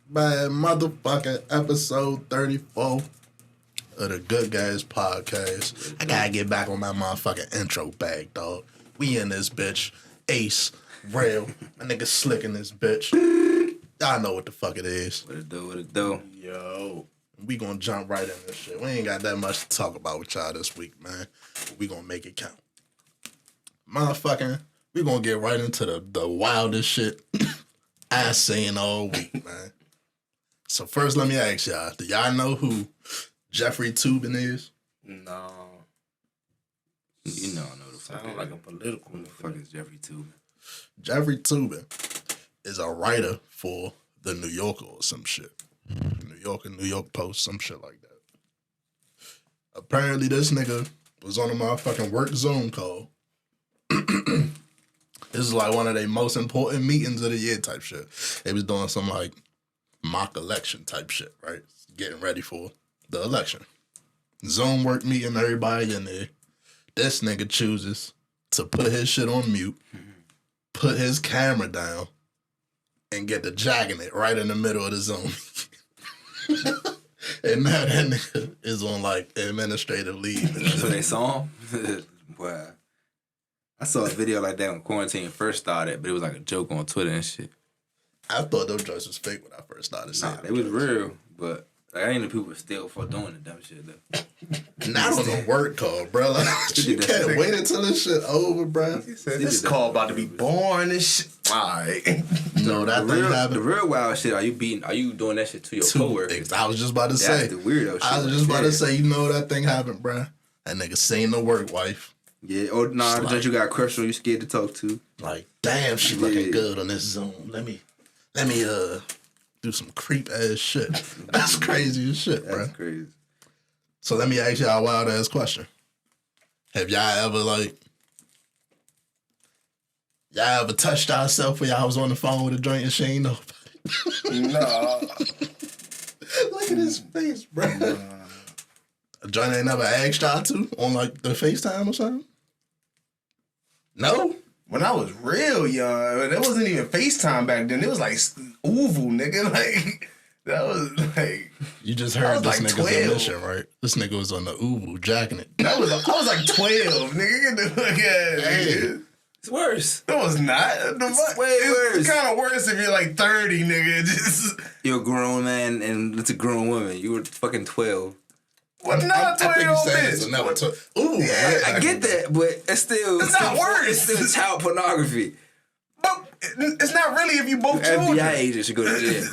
Man, motherfucking episode 34 of the Good Guys Podcast. I gotta get back on my motherfucking intro bag, dog. We in this bitch. Ace, Rail, my nigga Slick in this bitch. Y'all know what the fuck it is. What it do, what it do? Yo, we gonna jump right in this shit. We ain't got that much to talk about with y'all this week, man. We gonna make it count. Motherfucking, we gonna get right into the wildest shit I seen all week, man. So first, let me ask y'all, do y'all know who Jeffrey Toobin is? No. You know I know the fuck. Sound like a political. Who the fuck is Jeffrey Toobin? Jeffrey Toobin is a writer for the New Yorker or some shit. New York Post, some shit like that. Apparently, this nigga was on a motherfucking work Zoom call. This is like one of their most important meetings of the year type shit. They was doing some like mock election type shit, right? Getting ready for the election. Zoom work meeting, everybody in there. This nigga chooses to put his shit on mute, put his camera down, and get to jacking it right in the middle of the Zoom. And now that nigga is on like administrative leave. So they saw him? Wow. I saw a video like that when quarantine first started, but it was like a joke on Twitter and shit. I thought those jokes was fake when I first started seeing Nah, it was real, but like, I ain't the people still for doing the dumb shit though. Not on the work call, bro. Like, you can't wait until this shit over, bro. This call about to be boring and shit. Alright. No, that thing happened. The real wild shit, are you doing that shit to your coworkers? I was just about to say. That's the weirdo shit. I was just about to say, you know that thing happened, bro. That nigga seen the work wife. Yeah, or nah, the judge you got a crush on, you scared to talk to. Like, damn, she looking good on this Zoom. Let me do some creep ass shit. That's crazy as shit, bro. That's crazy. So let me ask y'all a wild ass question. Have y'all ever touched yourself when y'all was on the phone with a joint and she ain't know? No. Look at his face, bro. A joint ain't never asked y'all to on like the FaceTime or something? No? When I was real young, it wasn't even FaceTime back then. It was like Uvu, nigga. Like, that was like... You just heard this like nigga's 12. admission, right? This nigga was on the Uvu jacking it. I was like 12, nigga. Get the fuck out of here. It's worse. It was not. It's way worse. It's kind of worse if you're like 30, nigga. Just... You're a grown man and it's a grown woman. You were fucking 12. What not 12-year-old bitch? Ooh, Yeah, I get that, but it's still... It's not worse. It's still child pornography. But it's not really if you both children. FBI agents should go to jail.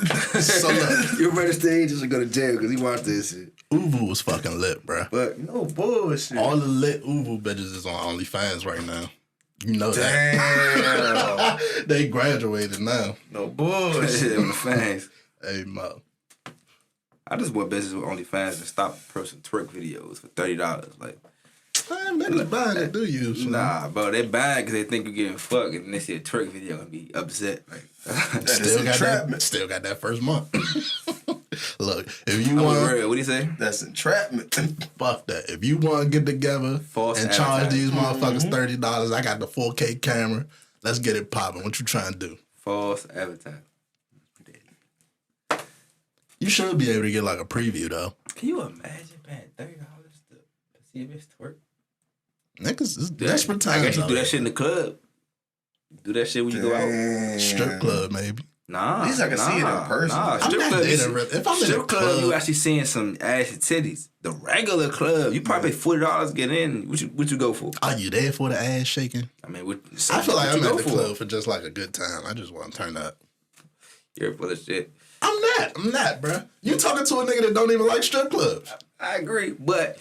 So look, Your registered agent should go to jail because he watched this shit. Uvu was fucking lit, bruh. But No bullshit. All the lit Uvu bitches is on OnlyFans right now. You know that. Damn. They graduated now. No shit bullshit. on the fans. Hey, Mo. I just want business with OnlyFans and stop person twerk videos for $30. Like, Man, niggas buying it, do you? So. nah, bro, they buying because they think you're getting fucked, and they see a twerk video and be upset. Like, Still got that first month. Look, if you I'm want, real. What do you say? That's entrapment. fuck that. If you want to get together False and charge advertising. these motherfuckers $30, I got the 4K camera. Let's get it popping. What you trying to do? False advertising. You should be able to get like a preview though. Can you imagine paying $30 to see if it's twerk? Niggas, it's desperate I times. guess you out do that here. shit in the club. Do that shit when you go out. Strip club, maybe. Nah. At least I can see it in person. Nah, I'm strip not club. dating if I'm in a Strip club, club, you actually seeing some assy titties. The regular club, you probably pay $40 to get in. What you go for? are you there for the ass shaking? I mean, what I feel like what I'm you at go the for? club for just like a good time. I just want to turn up. You're full of shit. I'm not, bro. You talking to a nigga that don't even like strip clubs. I agree, but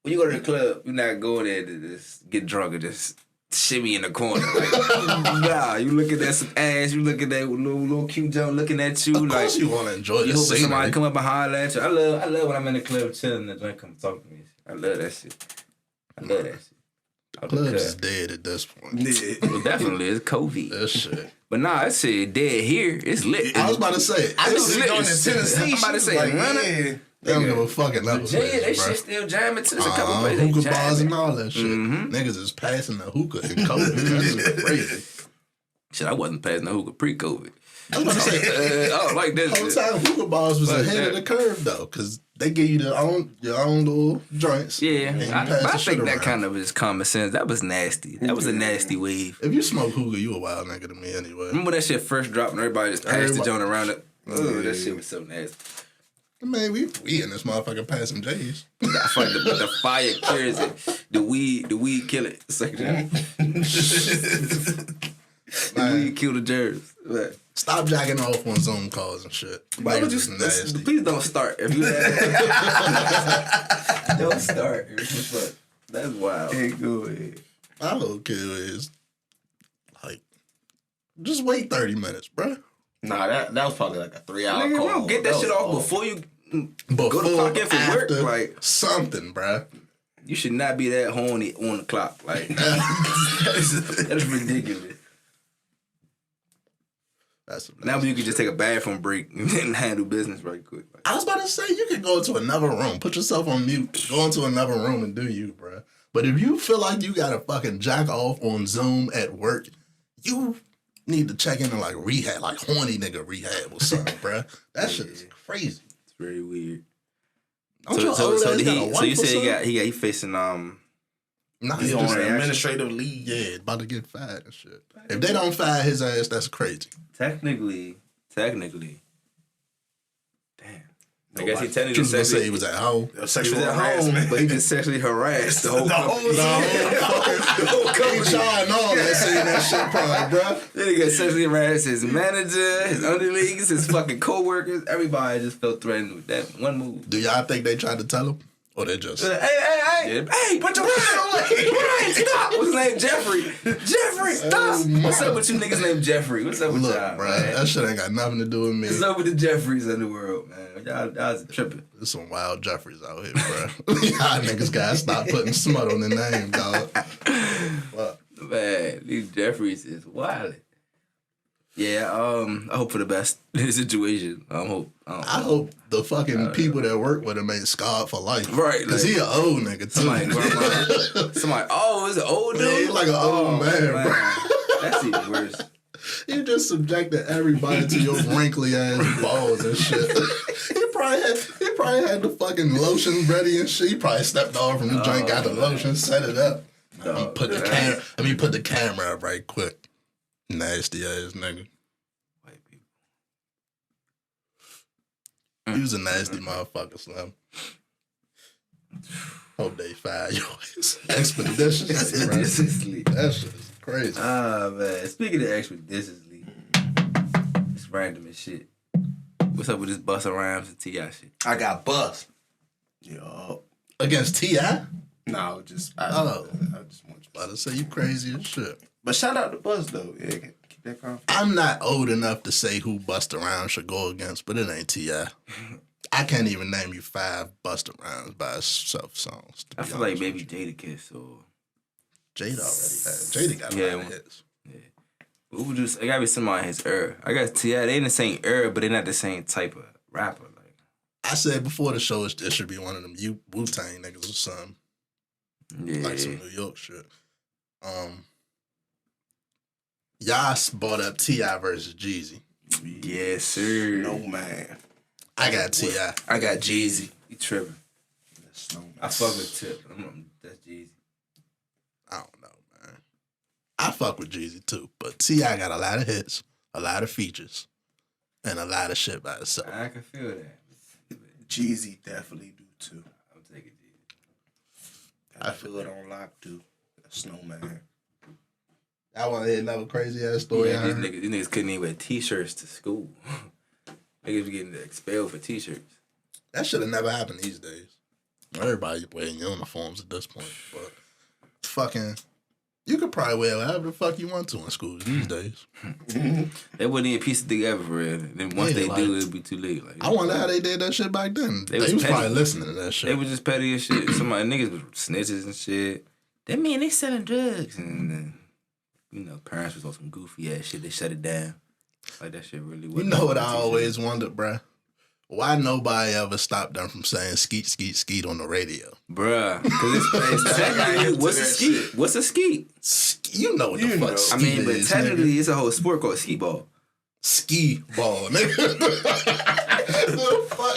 when you go to the club, you're not going there to just get drunk or just shimmy in the corner. Like, nah, you looking at some ass, you looking at little cute junk looking at you. Of like, course you want to enjoy you the hoping somebody scenery. come up and holler at you. I love when I'm in the club chilling and drink come talk to me. I love that shit. I love that shit. Clubs is dead at this point. Well, definitely, it's COVID. That shit. But nah, I said dead here. It's lit. I was about to say, I it's know lit. going to Tennessee. I'm about to say like, Atlanta. yeah. They don't give a fuck in other Yeah, they places, shit still jamming too. There's a couple places they hookah bars jamming. and all that shit. Niggas is passing the hookah in COVID. That's crazy. Shit, I wasn't passing the hookah pre-COVID. I was about to say, I don't like that whole shit. time hookah bars was Fuck ahead of that. the curve though, because they give you your own little joints. Yeah, and you I pass the think shit that around. kind of is common sense. That was nasty. That was a nasty wave. If you smoke hookah, you a wild nigga to me anyway. Remember when that shit first dropped and everybody just passed the joint around it? Oh, that shit was so nasty. Man, we in this motherfucker passing J's. I feel like the fire cures it. The weed kill it. It's like that. The weed kill the germs. But Stop jacking off on Zoom calls and shit. why would you? Niggas is nasty. Please don't start. If you don't start. That's wild. Hey, go ahead. My whole kill is like, just wait 30 minutes, bruh. Nah, that was probably like a 3-hour Nigga, call. you don't get that shit off before you go to clock in for work. After, Like something, bruh. you should not be that horny on the clock. Like that's ridiculous. Now you can just take a bathroom break and handle business right quick. Like, I was about to say, you could go into another room, put yourself on mute, go into another room and do you, bruh. But if you feel like you gotta fucking jack off on Zoom at work, you need to check into like rehab, like horny nigga rehab or something, bruh. That shit is crazy. it's very weird. Don't your old ass got a wife you or said something? he facing Nah, He's he on just, administrative leave. yeah, about to get fired and shit. If they don't fire his ass, that's crazy. technically. Damn. I guess he technically He was gonna say he was at home. he was Sexual at home, harassment. but he just sexually harassed the whole company. The whole HR and all that saying that shit probably, bruh. Then he got sexually harassed his manager, his underlings, his fucking coworkers. Everybody just felt threatened with that one move. Do y'all think they tried to tell him? Or they just... Hey, put your hand on Brian, stop. What's his name? Jeffrey, stop. What's up with you niggas named Jeffrey? What's up with Look, y'all, bruh, man? that shit ain't got nothing to do with me. What's up with the Jeffreys in the world, man? Y'all's tripping. There's some wild Jeffries out here, bruh. Y'all niggas gotta stop putting smut on the name, dog. Fuck. Man, these Jeffreys is wild. Yeah, I hope for the best in the situation. I hope the fucking people that work with him ain't scarred for life. Right, Because like, he an old nigga, too. Somebody, oh, is it old dude? Yeah, he like an old man, bro. That's even worse. You just subjected everybody to your wrinkly ass balls and shit. He probably had the fucking lotion ready and shit. He probably stepped off from the joint, got the lotion, set it up. Put the camera up right quick. Nasty ass nigga. White people. He was a nasty motherfucker, Slim. Hope they fire your ass expeditiously, right? Expeditiously. That shit is crazy. Ah, man. Speaking of expeditiously, it's random as shit. What's up with this Busta Rhymes and T.I. shit? I got bust. Yo. Against T.I.? No, I just want you. About to say you crazy as shit. But shout out to Buzz though. Yeah, keep that confidence. I'm not old enough to say who Busta Rhymes should go against, but it ain't T.I. I can't even name you 5 Busta Rhymes by himself songs. I feel like maybe Jadakiss or Jada already had. Jada got a lot of hits. Yeah. Who would just? It gotta be somebody in his era. I got T.I. They in the same era, but they're not the same type of rapper. Like I said before the show, it should be one of them Wu-Tang niggas or something. yeah, Like some New York shit. Yas brought up T.I. versus Jeezy. yes sir. No man. I got T.I. I got Jeezy. He tripping. That's no man. I fuck with Tip. That's Jeezy. I don't know, man. I fuck with Jeezy too, but T.I. got a lot of hits, a lot of features, and a lot of shit by itself. I can feel that. Jeezy definitely do too. I'm taking Jeezy. I feel it on lock too. Snowman. I want to hear another crazy ass story. Yeah, these niggas couldn't even wear t-shirts to school. Niggas be getting expelled for t-shirts. That should have never happened these days. Everybody wearing uniforms at this point, but fucking, you could probably wear whatever the fuck you want to in school these days. They wouldn't even piece it together for real. Then once Yeah, they like, do, it'd be too late. Like, I wonder how they did that shit back then. They was petty. probably listening to that shit. They was just petty as shit. Somebody niggas was snitches and shit. That mean they selling drugs. And then, parents was on some goofy ass shit. They shut it down. Like that shit really You wasn't. know what I always wondered, bruh? Why nobody ever stopped them from saying skeet, skeet, skeet on the radio? Bruh. Because it's technically, what's a skeet? What's a skeet? You know what the fuck skeet I mean, but is, technically, nigga. it's a whole sport called skee ball. Ski ball, nigga. The fuck?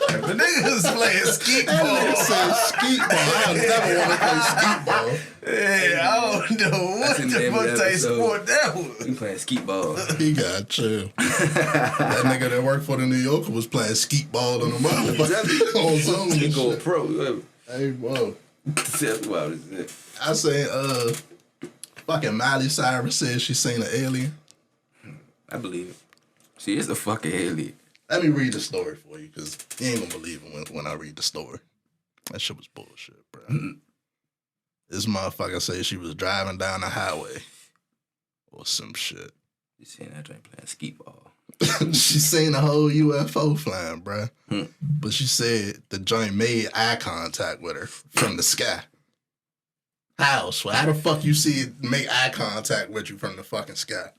The niggas playing skeet That ball. nigga said skeet ball. I never want to play skeet ball. Yeah, I don't know what That's in the the fuck type episode. sport that was. We playing skeet ball. He got chill. That nigga that worked for the New Yorker was playing skeet ball on the motherfucker on Zoom He and go shit. pro. Hey, whoa. Wow, this is it. I say, fucking Miley Cyrus said she seen an alien. I believe it. She is a fucking alien. Let me read the story for you, because you ain't gonna believe it when I read the story. That shit was bullshit, bro. This motherfucker said she was driving down the highway or some shit. You seen that joint playing skeet ball? She seen the whole UFO flying, bro. But she said the joint made eye contact with her from the sky. How? So how the fuck you see it make eye contact with you from the fucking sky?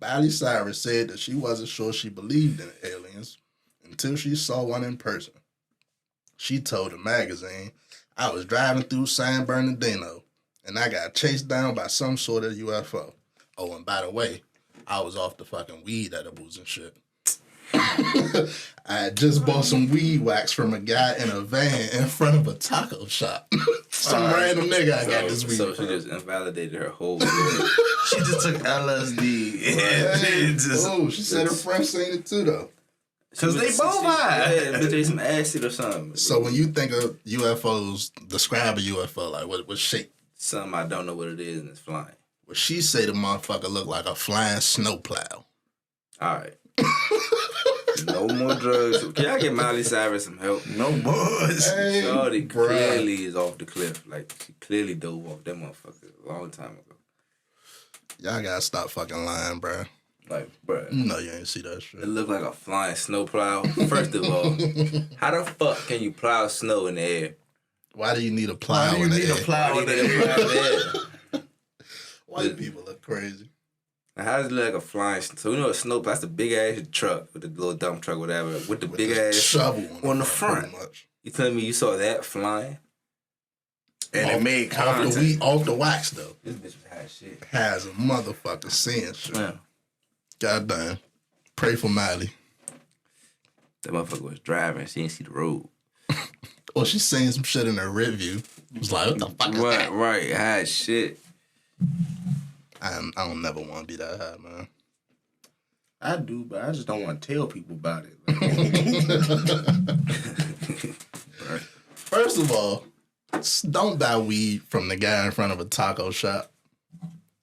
Miley Cyrus said that she wasn't sure she believed in aliens until she saw one in person. She told the magazine, I was driving through San Bernardino and I got chased down by some sort of UFO. Oh, and by the way, I was off the fucking weed edibles and shit. I had just bought some weed wax from a guy in a van in front of a taco shop. Some random nigga I got this weed So from. she just invalidated her whole story. She just took LSD. And She said her friend seen it too, though. Because they both high. Yeah, bitch ate some acid or something. So when you think of UFOs, describe a UFO, like what shape? Something I don't know what it is and it's flying. Well, she say the motherfucker look like a flying snowplow. All right. No more drugs. Can y'all get Miley Cyrus some help? No buzz. Hey, Shorty bruh. clearly is off the cliff. Like, she clearly dove off that motherfucker a long time ago. Y'all gotta stop fucking lying, bruh. Like, bruh. You know you ain't see that It shit. looked like a flying snowplow. First of all, how the fuck can you plow snow in the air? Why do you need a plow Why do you in the need a air? plow in the air? White people look crazy. Now, how does it look like a flying So you know a snowplow, that's the big ass truck with the little dump truck, whatever, with the big the ass shovel on the front. pretty much. You telling me you saw that flying? And it made off the contact. weed, off the wax though. This bitch was high as shit. Has a motherfucker seeing shit. Yeah. Goddamn. Pray for Miley. That motherfucker was driving. She didn't see the road. Or she's saying some shit in her rear view. It was like, what the fuck is that? Right. High as shit. I don't never want to be that high, man. I do, but I just don't want to tell people about it. First of all, don't buy weed from the guy in front of a taco shop.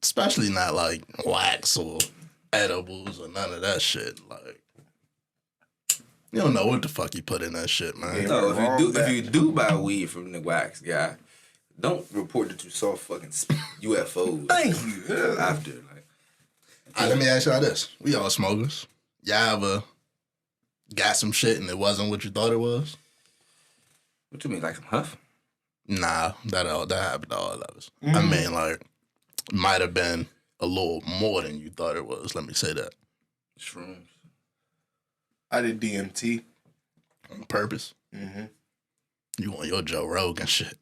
Especially not like wax or edibles or none of that shit. Like, you don't know what the fuck you put in that shit, man. Yeah. No, Wrong if you do buy weed from the wax guy, don't report that you saw fucking UFOs. Thank you. Yeah. After, like, Let me ask y'all this. We all smokers. Y'all ever got some shit and it wasn't what you thought it was? what you mean, like some huff? Nah, that happened to all of us. I mean, like, might have been a little more than you thought it was. Let me say that. Shrooms. I did DMT. On purpose. Mm-hmm. You want your Joe Rogan shit.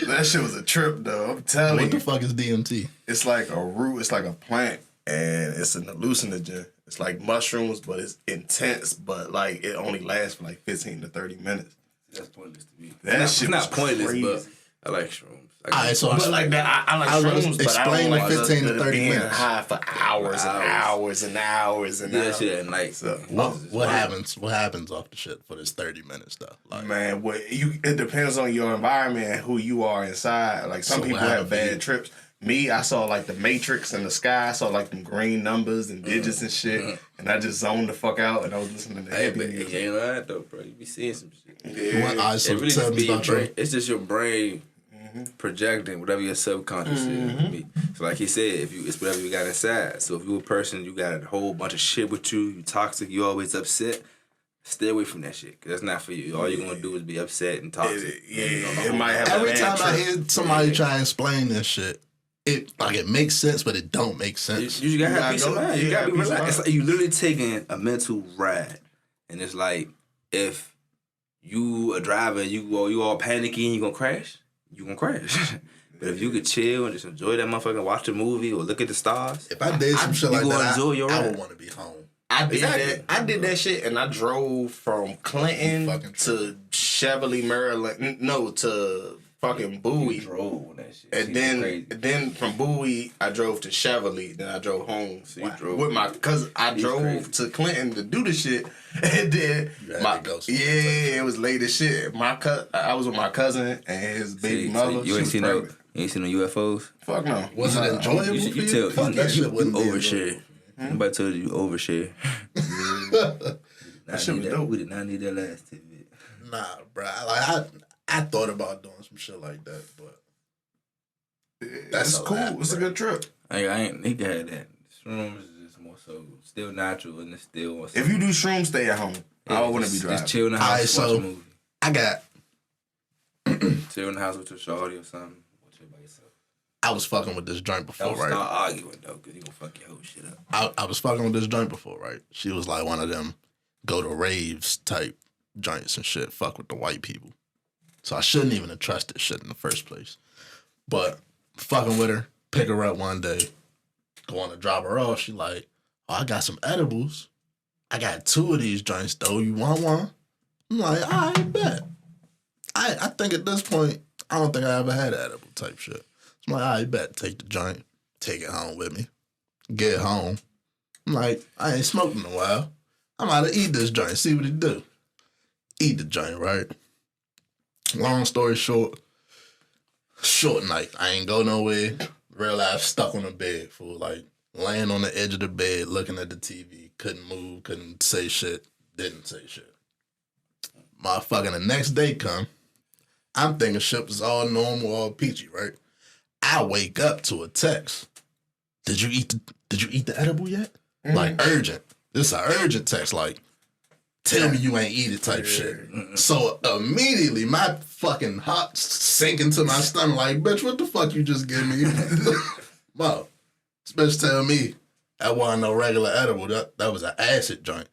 That shit was a trip, though. I'm telling What you. the fuck is DMT? It's like a root. It's like a plant, and it's an hallucinogen. It's like mushrooms, but it's intense. But like it only lasts for like 15 to 30 minutes. That's pointless to me. That shit not was pointless, crazy. but I like shrooms. All right, so But like that, I like I was shrooms, but I explain don't the like 15 to 30 being minutes. high for hours and hours and hours and yeah, hours. shit at night. So, what happens? What happens off the shit for this 30 minutes though? Like, Man, it depends on your environment and who you are inside. Like some So people what have happened to you? bad trips. Me, I saw like the Matrix in the sky. I saw like them green numbers and digits and shit, and I just zoned the fuck out and I was listening to Hey, heavy but music. you ain't lying though, bro. You be seeing some shit. Yeah. all right, so It really tell just me be your about your. brain. It's just your brain projecting whatever your subconscious is. So like he said, it's whatever you got inside. So if you a person, you got a whole bunch of shit with you, you toxic, you always upset, stay away from that shit. Cause that's not for you. All you're gonna do is be upset and toxic. It might have a Every bad time I trip. hear somebody try and explain this shit, it makes sense, but it don't make sense. You gotta have peace of mind. You gotta be relaxed. It's like you literally taking a mental ride, and it's like if you a driver, you all panicky and you gonna crash. You gonna crash. But if you could chill and just enjoy that motherfucker, watch a movie or look at the stars. If I did some shit like that, I would want to be home. I did that shit, and I drove from Clinton to Cheverly, Maryland. No, to fucking Bowie. You drove that shit. And then from Bowie, I drove to Cheverly. Then I drove home with my cousin. I drove to Clinton to do the shit, and then it was late as shit. I was with my cousin and his baby mother. You ain't seen no UFOs? Fuck no. Was it enjoyable? You tell that shit wouldn't overshare. Nobody told you overshare. That shit was dope. We did not need that last tidbit. Nah, bro. Like I thought about doing some shit like that, but that's cool. It's a good trip. I ain't need to have that. Shrooms is just more so still natural and it's still. If you do shrooms, stay at home. I wouldn't be driving. Just chill in the house, watch a movie. I got chill in the house with your shorty or something. Watch it by yourself. I was fucking with this joint before, right? Start arguing though, cause you gonna fuck your whole shit up. I was fucking with this joint before, right? She was like one of them go to raves type joints and shit. Fuck with the white people. So I shouldn't even have trusted shit in the first place. But fucking with her, pick her up one day, going to drop her off. She like, oh, I got some edibles. I got 2 of these joints though. You want one? I'm like, I bet. I think at this point, I don't think I ever had edible type shit. I'm like, I bet. Take the joint, take it home with me. Get home. I'm like, I ain't smoked in a while. I'm about to eat this joint, see what it do. Eat the joint, right? Long story short night. I ain't go nowhere. Real life stuck on the bed, fool. Like, laying on the edge of the bed, looking at the TV. Couldn't move, couldn't say shit, didn't say shit. Motherfucking the next day come. I'm thinking shit was all normal, all peachy, right? I wake up to a text. Did you eat the edible yet? Mm-hmm. Like, urgent. This is an urgent text, like, tell me you ain't eat it type shit. So immediately my fucking heart sink into my stomach like, bitch, what the fuck you just give me? Well, this bitch tell me that wasn't no regular edible. That was an acid joint.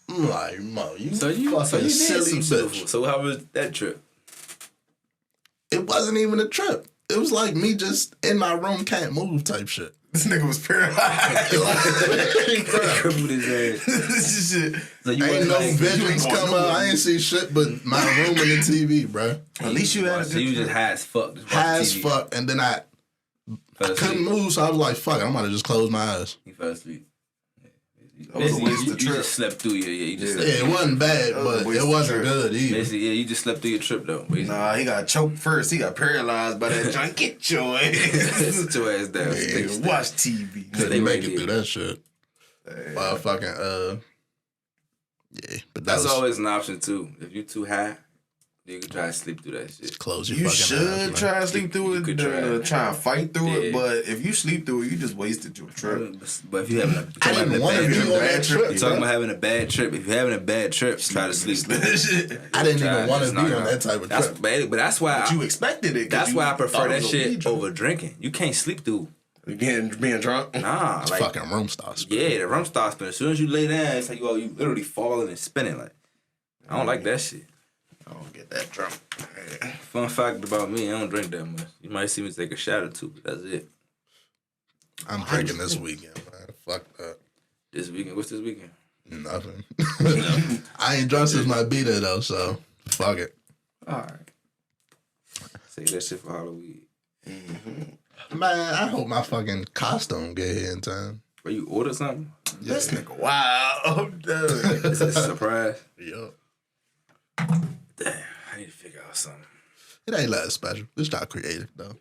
I'm like, Mo, you fucking silly bitch. So how was that trip? It wasn't even a trip. It was like me just in my room can't move type shit. This nigga was paralyzed. Crippled his ass. So ain't no visions come up. I ain't see shit but my room and the TV, bro. At least you had a good you just high as fuck. High as fuck. And then I couldn't move, so I was like, fuck it, I'm about to just close my eyes. You fell asleep. You just slept through it wasn't bad, but it wasn't good either. Basically, you just slept through your trip though. Basically. Nah, he got choked first. He got paralyzed by that joint. Get your ass. Sit your ass down. Watch TV. Couldn't make it through that shit. Fucking yeah. But that's always an option too. If you too high, you can try to sleep through that shit. Close your you fucking eyes. You should try to sleep through it. Try and fight through it. But if you sleep through it, you just wasted your trip. But if you having a bad trip, you're talking about having a bad trip. If you're having a bad trip, try to sleep. I didn't even want to be on that type of trip. But that's why you expected it. That's why I prefer that shit over drinking. You can't sleep through. Being drunk? Nah. It's fucking room starts spinning. Yeah, the room starts spinning. As soon as you lay down, it's like you literally falling and spinning. Like, I don't like that shit. I don't get that drunk. Fun fact about me, I don't drink that much. You might see me take a shot or two, but that's it. I'm drinking this weekend, man. Fuck that. This weekend? What's this weekend? Nothing. I ain't drunk since my B-Day, though, so fuck it. All right. Say that shit for Halloween. Mm-hmm. Man, I hope my fucking costume get here in time. Or you order something? Yeah. This nigga, wow. Is it a surprise? Yup. Damn, I need to figure out something. It ain't that special. It's not creative, though.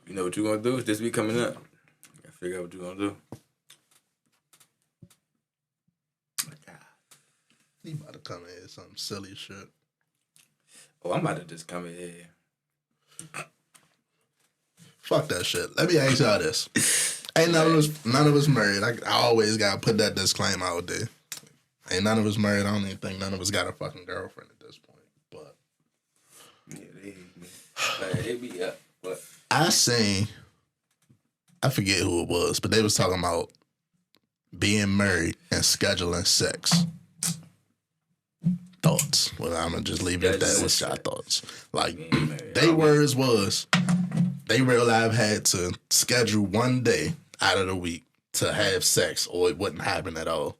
You know what you're going to do? This week coming up. You got to figure out what you're going to do. He about to come in here some silly shit. Oh, I'm about to just come in here. Fuck that shit. Let me ask y'all this. Ain't none of us married. I always got to put that disclaimer out there. Ain't none of us married. I don't even think none of us got a fucking girlfriend at this point. But yeah, they hit me. It be up. What? I forget who it was, but they was talking about being married and scheduling sex. Thoughts? Well, I'm gonna just leave it at that. What's your thoughts? Like, they words was they real life had to schedule one day out of the week to have sex, or it wouldn't happen at all.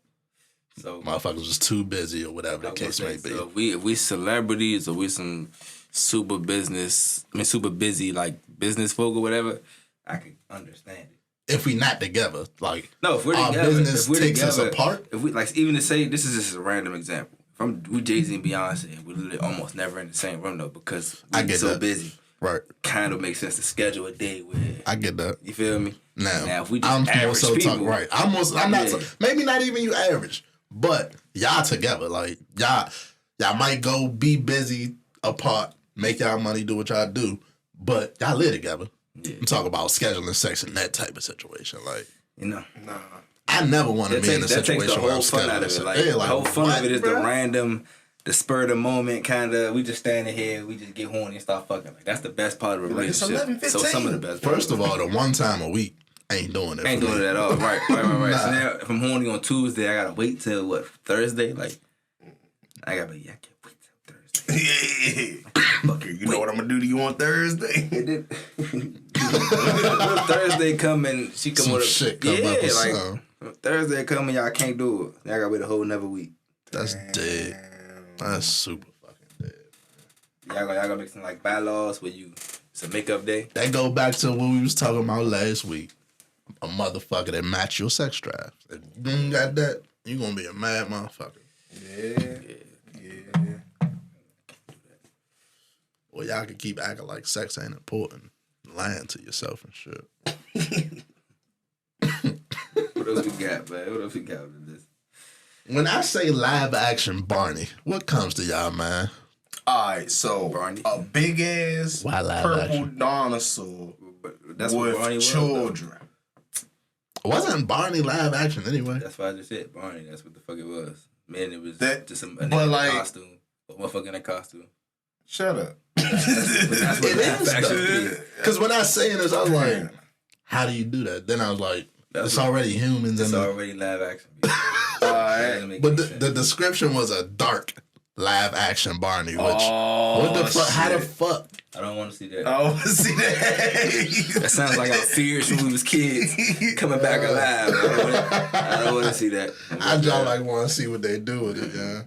So motherfuckers was too busy, or whatever the case may be. So if we celebrities, or we some super busy like business folk or whatever, I can understand it. If we not together, like no, if we're our together, business takes us apart. If we like, even to say this is just a random example. We Jeezy and Beyonce, we literally almost never in the same room though because we're so busy. Right. Kind of makes sense to schedule a day where I get that. You feel me? Now if we just average people, right. I'm not maybe not even you average, but y'all together. Like y'all might go be busy apart, make y'all money, do what y'all do, but y'all live together. Yeah. I'm talking about scheduling sex in that type of situation. Like, nah. I never want to be in a situation where I'm scheduling sex. Like, the whole fun of it is the spur of the moment kind of. We just standing here, we just get horny and start fucking. Like that's the best part of a relationship. So some of the best. First of all, the one time a week ain't doing it. Ain't doing it at all. Right. Nah. So now if I'm horny on Tuesday, I gotta wait till Thursday. Like I can't wait till Thursday. You know what I'm gonna do to you on Thursday? Thursday come and she come with shit. Thursday come and y'all can't do it. Y'all gotta wait a whole another week. That's dead. That's super fucking dead. Y'all gonna make some like bylaws where it's a makeup day. That go back to what we was talking about last week. A motherfucker that match your sex drive. If you ain't got that, you gonna be a mad motherfucker. Yeah. Well, y'all can keep acting like sex ain't important, lying to yourself and shit. What else we got, man? What else we got with this? When I say live action Barney, what comes to y'all, man? Alright, so Barney. A big ass purple dinosaur that's with what Barney children. Wasn't Barney live action anyway? That's why I just said Barney. That's what the fuck it was. Man, it was just a nigga in a costume. A motherfucker in a costume. Shut up. That's what live action is. Because when I was saying this, I was like, how do you do that? Then I was like, it's already humans. It's already live action. But the description was a dark live action Barney, which what the fuck? How the fuck? I don't want to see that. I don't want to see that. That sounds like our fears when we was kids coming back alive. I don't want to see that. I just like want to see what they do with it, yeah.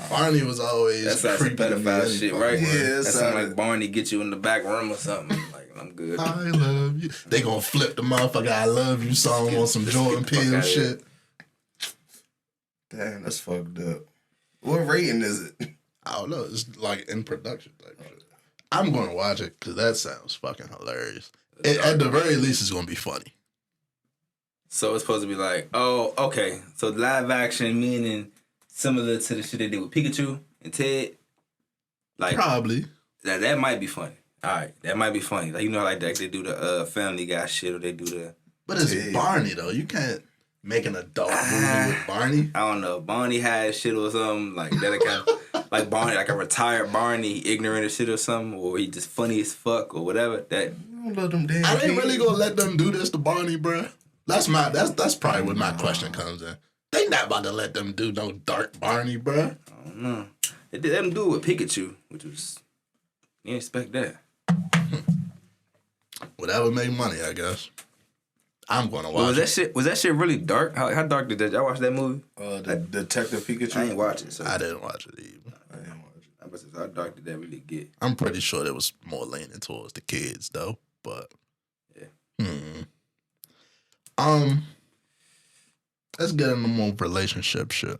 Barney was always that sounds like pedophile shit, right? Yeah, that sounds like Barney get you in the back room or something. Like I'm good. I love you. They gonna flip the motherfucker "I love you" song on some Jordan Peele shit. Damn, that's fucked up. What rating is it? I don't know. It's like in production type shit. I'm gonna watch it because that sounds fucking hilarious. At the very least, it's gonna be funny. So it's supposed to be like, oh, okay. So live action meaning similar to the shit they did with Pikachu and Ted. Like probably. That might be funny. All right, that might be funny. Like you know, like that they do the Family Guy shit, or they do the. But it's Barney though. You can't make an adult movie with Barney. I don't know. Barney had shit or something like that. Kind of, like Barney, like a retired Barney, ignorant or shit or something, or he just funny as fuck or whatever. That let them damn. I ain't really gonna let them do this to Barney, bruh. That's probably where my question comes in. They not about to let them do no dark Barney, bruh. I don't know. They let them do it with Pikachu, which was you didn't expect that. Whatever made money, I guess. I'm gonna watch it. Was that shit really dark? How dark did that? Y'all watch that movie? The Detective Pikachu. I ain't watch it. So. I didn't watch it either. I didn't watch it. I was just, how dark did that really get? I'm pretty sure it was more leaning towards the kids though. But yeah. Let's get into more relationship shit.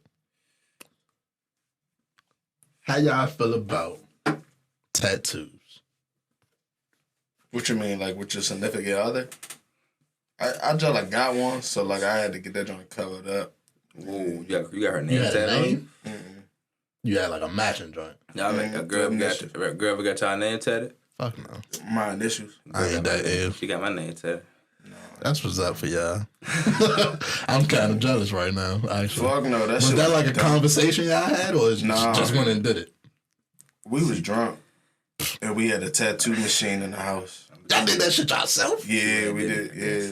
How y'all feel about tattoos? What you mean, like with your significant other? I just like got one, so like I had to get that joint covered up. Ooh, you got her name tatted on you? You had like a matching joint. Y'all like a girl ever got y'all name tatted? Fuck no. My initials. I ain't that ill. She got my name tatted. No. That's what's up for y'all. I'm kind of jealous right now, actually. Fuck no. Was that like a conversation y'all had, or just went and did it? We was drunk. And we had a tattoo machine in the house. Y'all did that shit yourself? Yeah, we did. Yeah.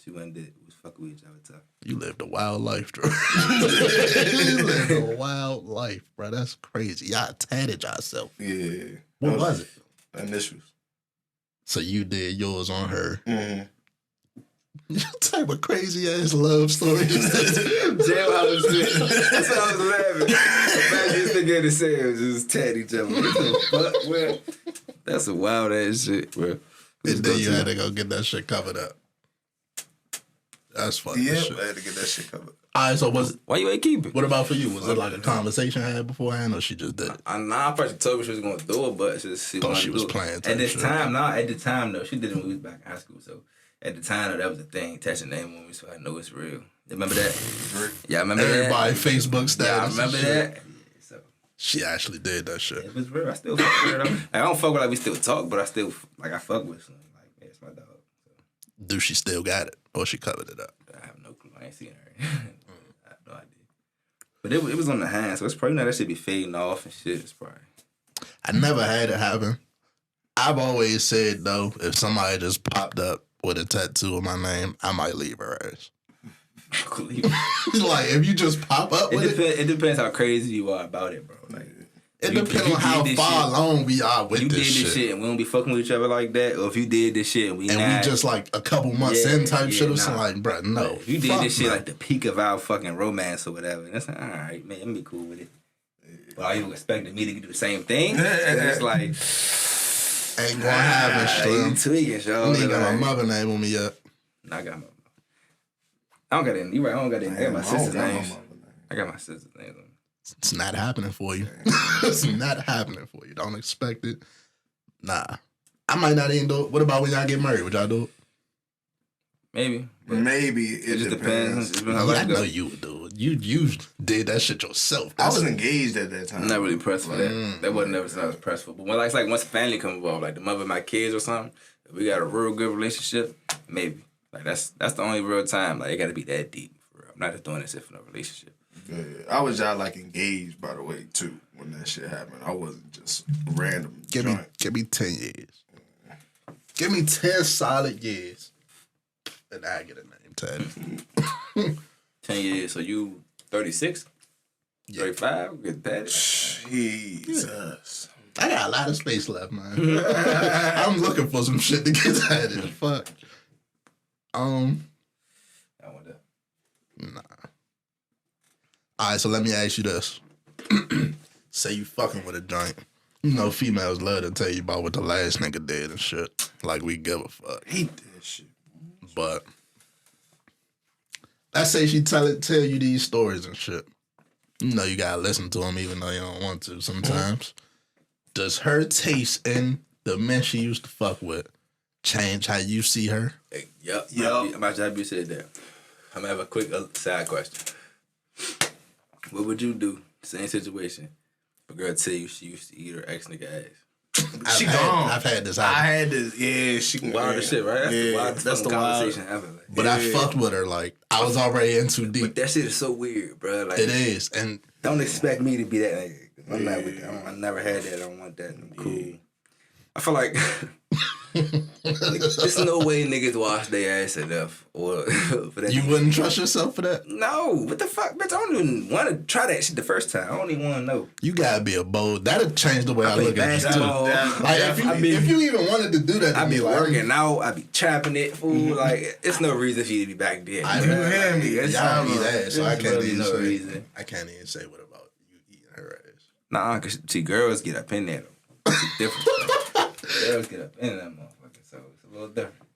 She went and did it. We was fucking with each other. You lived a wild life, Drew. You lived a wild life, bro. That's crazy. Y'all tatted yourself. Yeah. What was it? Initials. So you did yours on her. Mm-hmm. What type of crazy ass love story is this? Jailhouse shit. That's what I was laughing. Imagine this nigga in the cell just tat each other. What the fuck, man? That's a wild ass shit, bro. And then you had to go get that shit covered up. That's funny. Yeah, shit. I had to get that shit covered. All right, so why you ain't keep it? What about for you? Was it like a conversation had beforehand, or she just did it? I first told her she was going to do it, but she Thought she was playing. At this time, at the time though, she did it when we was back in high school. So at the time, though, that was the thing. Attach your name on me, so I know it's real. You remember that? Yeah, I remember Everybody that. Facebook status. Yeah, I remember that. Yeah, so she actually did that shit. it was real. I still fuck with her. Like, I don't fuck with like we still talk, but I still I fuck with her. Like, yeah, it's my dog. So. Do she still got it, or she covered it up? I have no clue. I ain't seen her. I have no idea. But it was on the hand, so it's probably that shit be fading off and shit. It's probably. I never had it happen. I've always said though, if somebody just popped up with a tattoo of my name, I might leave her ass. Like if you just pop up with it depends how crazy you are about it, bro. Like it depends on how far along we are with this shit. You did this shit and we don't be fucking with each other like that, or if you did this shit and we just like a couple months in type shit or something like, bro, no. If you did this shit like the peak of our fucking romance or whatever, that's like, all right, man, I'm be cool with it. But are you expecting me to do the same thing? It's like ain't gonna happen, Slim. You tweaking, y'all. You ain't got my mother name on me yet. No, I got my. I don't got any. You right? I don't got any. I got my sister's name. I got my sister's name. It's not happening for you. It's not happening for you. Don't expect it. Nah. I might not even do it. What about when y'all get married? Would y'all do it? Maybe. Maybe. It just depends. I know you would do it. You did that shit yourself. I was engaged at that time. I'm not really pressed for that. That wasn't never something I was pressed for. But when it's like once family come involved, like the mother of my kids or something, if we got a real good relationship, maybe. Like that's the only real time. Like it got to be that deep. For real. I'm not just doing this for no relationship. Yeah, I was y'all like engaged by the way too when that shit happened. I wasn't just random. Give me 10 years. Give me 10 solid years, and I get a name tag. 10 years. So you 36, 35, get that. Jesus. I got a lot of space left, man. I'm looking for some shit to get added. Fuck. I want that. Nah. All right, so let me ask you this. Say you fucking with a joint. You know, females love to tell you about what the last nigga did and shit. Like we give a fuck. Hate that shit. But let's say she tell you these stories and shit. You know you gotta listen to them even though you don't want to sometimes. Does her taste in the men she used to fuck with change how you see her? Yep. I'm about to have you said that. I'm gonna have a quick side question. What would you do? Same situation. A girl tell you she used to eat her ex nigga ass. I've had this happen. I had this. Yeah, she can. Wildest shit, right? That's the conversation ever. Like, but I fucked with her. Like I was already in too deep. But that shit is so weird, bro. Like it is, and don't expect me to be that nigga. I'm not with that. I never had that. I don't want that. I'm cool. I feel like there's no way niggas wash their ass enough or for that. You wouldn't trust yourself for that? No. What the fuck, bitch? I don't even want to try that shit the first time. I don't even want to know. You gotta be a bold. That'll change the way I look at you too. Like if you even wanted to do that, I be working out. I be trapping it, fool. Mm-hmm. Like it's no reason for you to be back there. I hear me. Y'all eat ass, so I can't even say. Reason. I can't even say what about you eating her ass. Nah, cause see, girls get up in there though. It's different. Girls get up in that motherfucker, so it's a little different.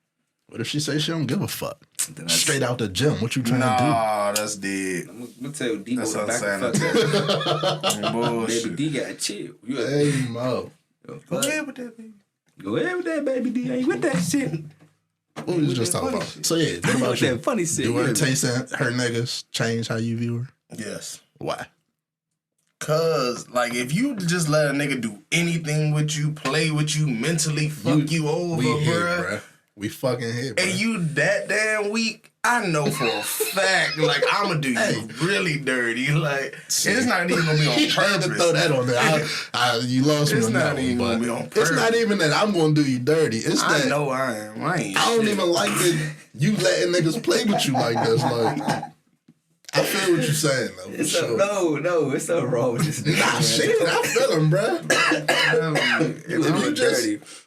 What if she say she don't give a fuck? Straight out the gym, what you trying to do? Nah, that's dead. I'm gonna tell you, D go back and fuck bullshit. Baby D gotta chill. Hey, Mo. Go ahead with that, baby. Go ahead with that, baby D. Ain't with that shit. What we was just talking about? Shit. So yeah, what about you? That funny shit. Do her taste in her niggas change how you view her? Yes. Why? Cause like if you just let a nigga do anything with you, play with you, mentally fuck you over, bruh. We fucking here, bro. And you that damn weak, I know for a fact, like, I'm gonna do you really dirty. Like, it's not even gonna be on purpose. To throw that on there. You lost me on that one, but it's not even that I'm gonna do you dirty. It's that I know I am. I don't even like that you letting niggas play with you like this. Like, I feel what you're saying, though. It's it's so wrong with this nigga. Nah, shit, I feel him, bro.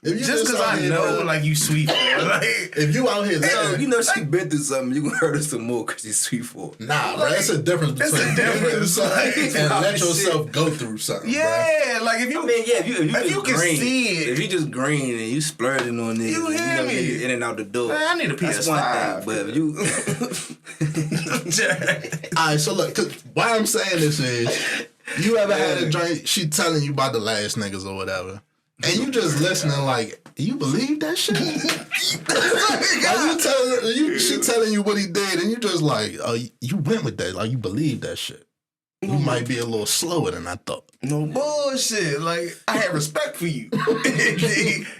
Just because I know, like, you sweet for her. Like, if you out here, you know she been through something, you gonna hurt her some more because she's sweet for her. Nah, bro, it's a difference between going through something and let yourself go through something. Yeah, bro. Like, if you, if you can green, see it, if you just green and you splurging on niggas, you hear me in and out the door. Man, I need a PS5. That's one thing, but if you. Alright, so look, cause why I'm saying this is, you ever had a drink, she telling you about the last niggas or whatever, and you just listening like, you believe that shit? She telling you what he did, and you just like, oh, you went with that, like you believe that shit. You might be a little slower than I thought. No bullshit. Like, I had respect for you.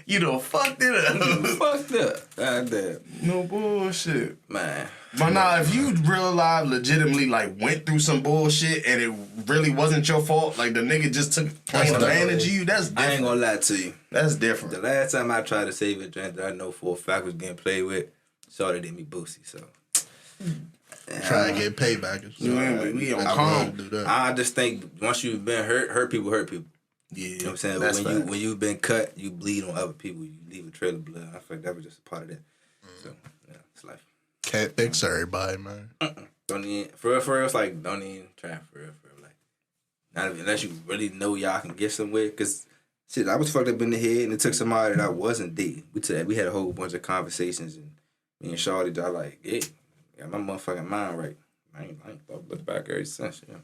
You done fucked it up. Fucked up. Goddamn. No bullshit. Man. But nah, if you real life legitimately like went through some bullshit and it really wasn't your fault, like the nigga just took plain advantage of you, that's different. I ain't gonna lie to you. That's different. The last time I tried to save a drink that I know for a fact was getting played with, shorty did me boosie, so. Try to get payback. We on calm. I just think once you've been hurt people hurt people. Yeah. You know what I'm saying? When you've been cut, you bleed on other people. You leave a trail of blood. I feel like that was just a part of that. So, yeah, it's life. Can't fix everybody, man. Don't even, for real, it's like, don't even try for real. Like, not even, unless you really know y'all can get somewhere. Because, shit, I was fucked up in the head and it took somebody that I wasn't dating. We had a whole bunch of conversations and me and Shawty, I like, hey, got my motherfucking mind right. I ain't thought look back every since, yeah.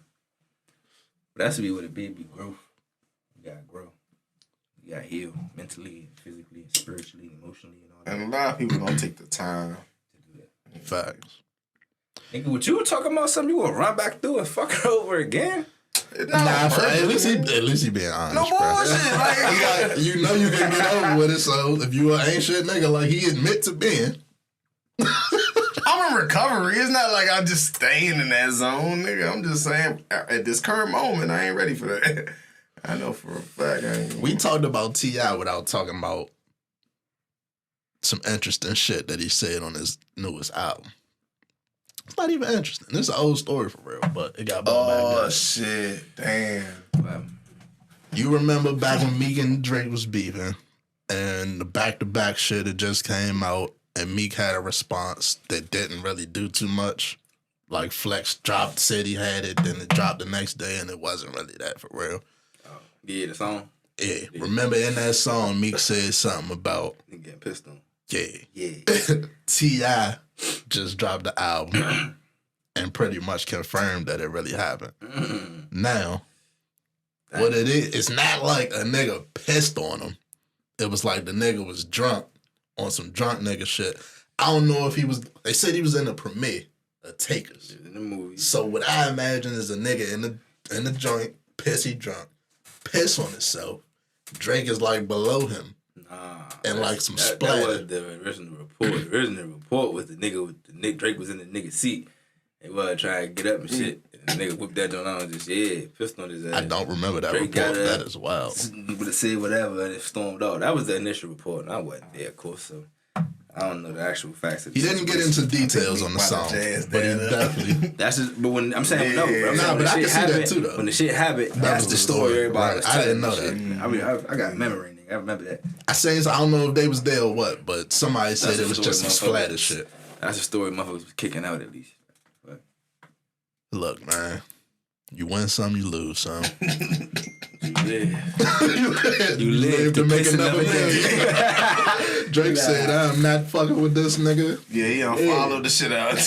But that's to be what it be growth. You gotta grow. You gotta heal mentally, physically, spiritually, emotionally, and all that. And a lot of people don't take the time to do that. Facts. Nigga, what you were talking about something you gonna run back through and fuck her over again? Nah, at least he being honest. No bullshit. Like, you know you can get over with it, so if you an ain't shit nigga like he admit to being. I'm in recovery. It's not like I'm just staying in that zone, nigga. I'm just saying, at this current moment, I ain't ready for that. I know for a fact I ain't. We talked about T.I. without talking about some interesting shit that he said on his newest album. It's not even interesting. This is an old story for real, but it got brought back. Oh, shit. Damn. Wow. You remember back when Meek and Drake was beefing, and the back-to-back shit had just came out, and Meek had a response that didn't really do too much. Like Flex dropped, said he had it, then it dropped the next day, and it wasn't really that for real. Yeah, the song? Yeah. Remember in that song, Meek said something about... He getting pissed on. Yeah. T.I. just dropped the album and pretty much confirmed that it really happened. Now, what it is, it's not like a nigga pissed on him. It was like the nigga was drunk on some drunk nigga shit. I don't know if he was... They said he was in the premiere of Takers. In the movie. So what I imagine is a nigga in the joint, pissy drunk, piss on himself. Drake is like below him. Nah. And like some splatter. That was the original report. The original report was Drake was in the nigga's seat. He was trying to get up and shit. And the nigga whipped that joint on and just, pissed on his ass. I don't remember that Drake report. That is wild. Would have said whatever and it stormed off. That was the initial report, and I wasn't there, of course, so I don't know the actual facts. He didn't get into details on the song, but he definitely. That's just, but when I'm saying no, bro. But I can see that too, though. When the shit happened, that's the story. Everybody was I didn't know shit. that. I mean, I got memory. I remember that. I don't know if they was there or what, but somebody said it was just some splatter shit. That's a story motherfuckers was kicking out at least. But. Look, man, you win some, you lose some. You live to make another day. Drake said, I'm not fucking with this nigga. Yeah, he don't follow the shit out.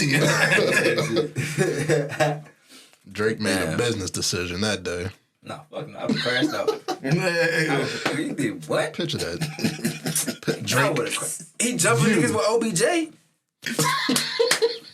Drake made a business decision that day. Nah, fuck no. I was crashed out. He did what? Picture that. Drake. He jumping niggas with OBJ?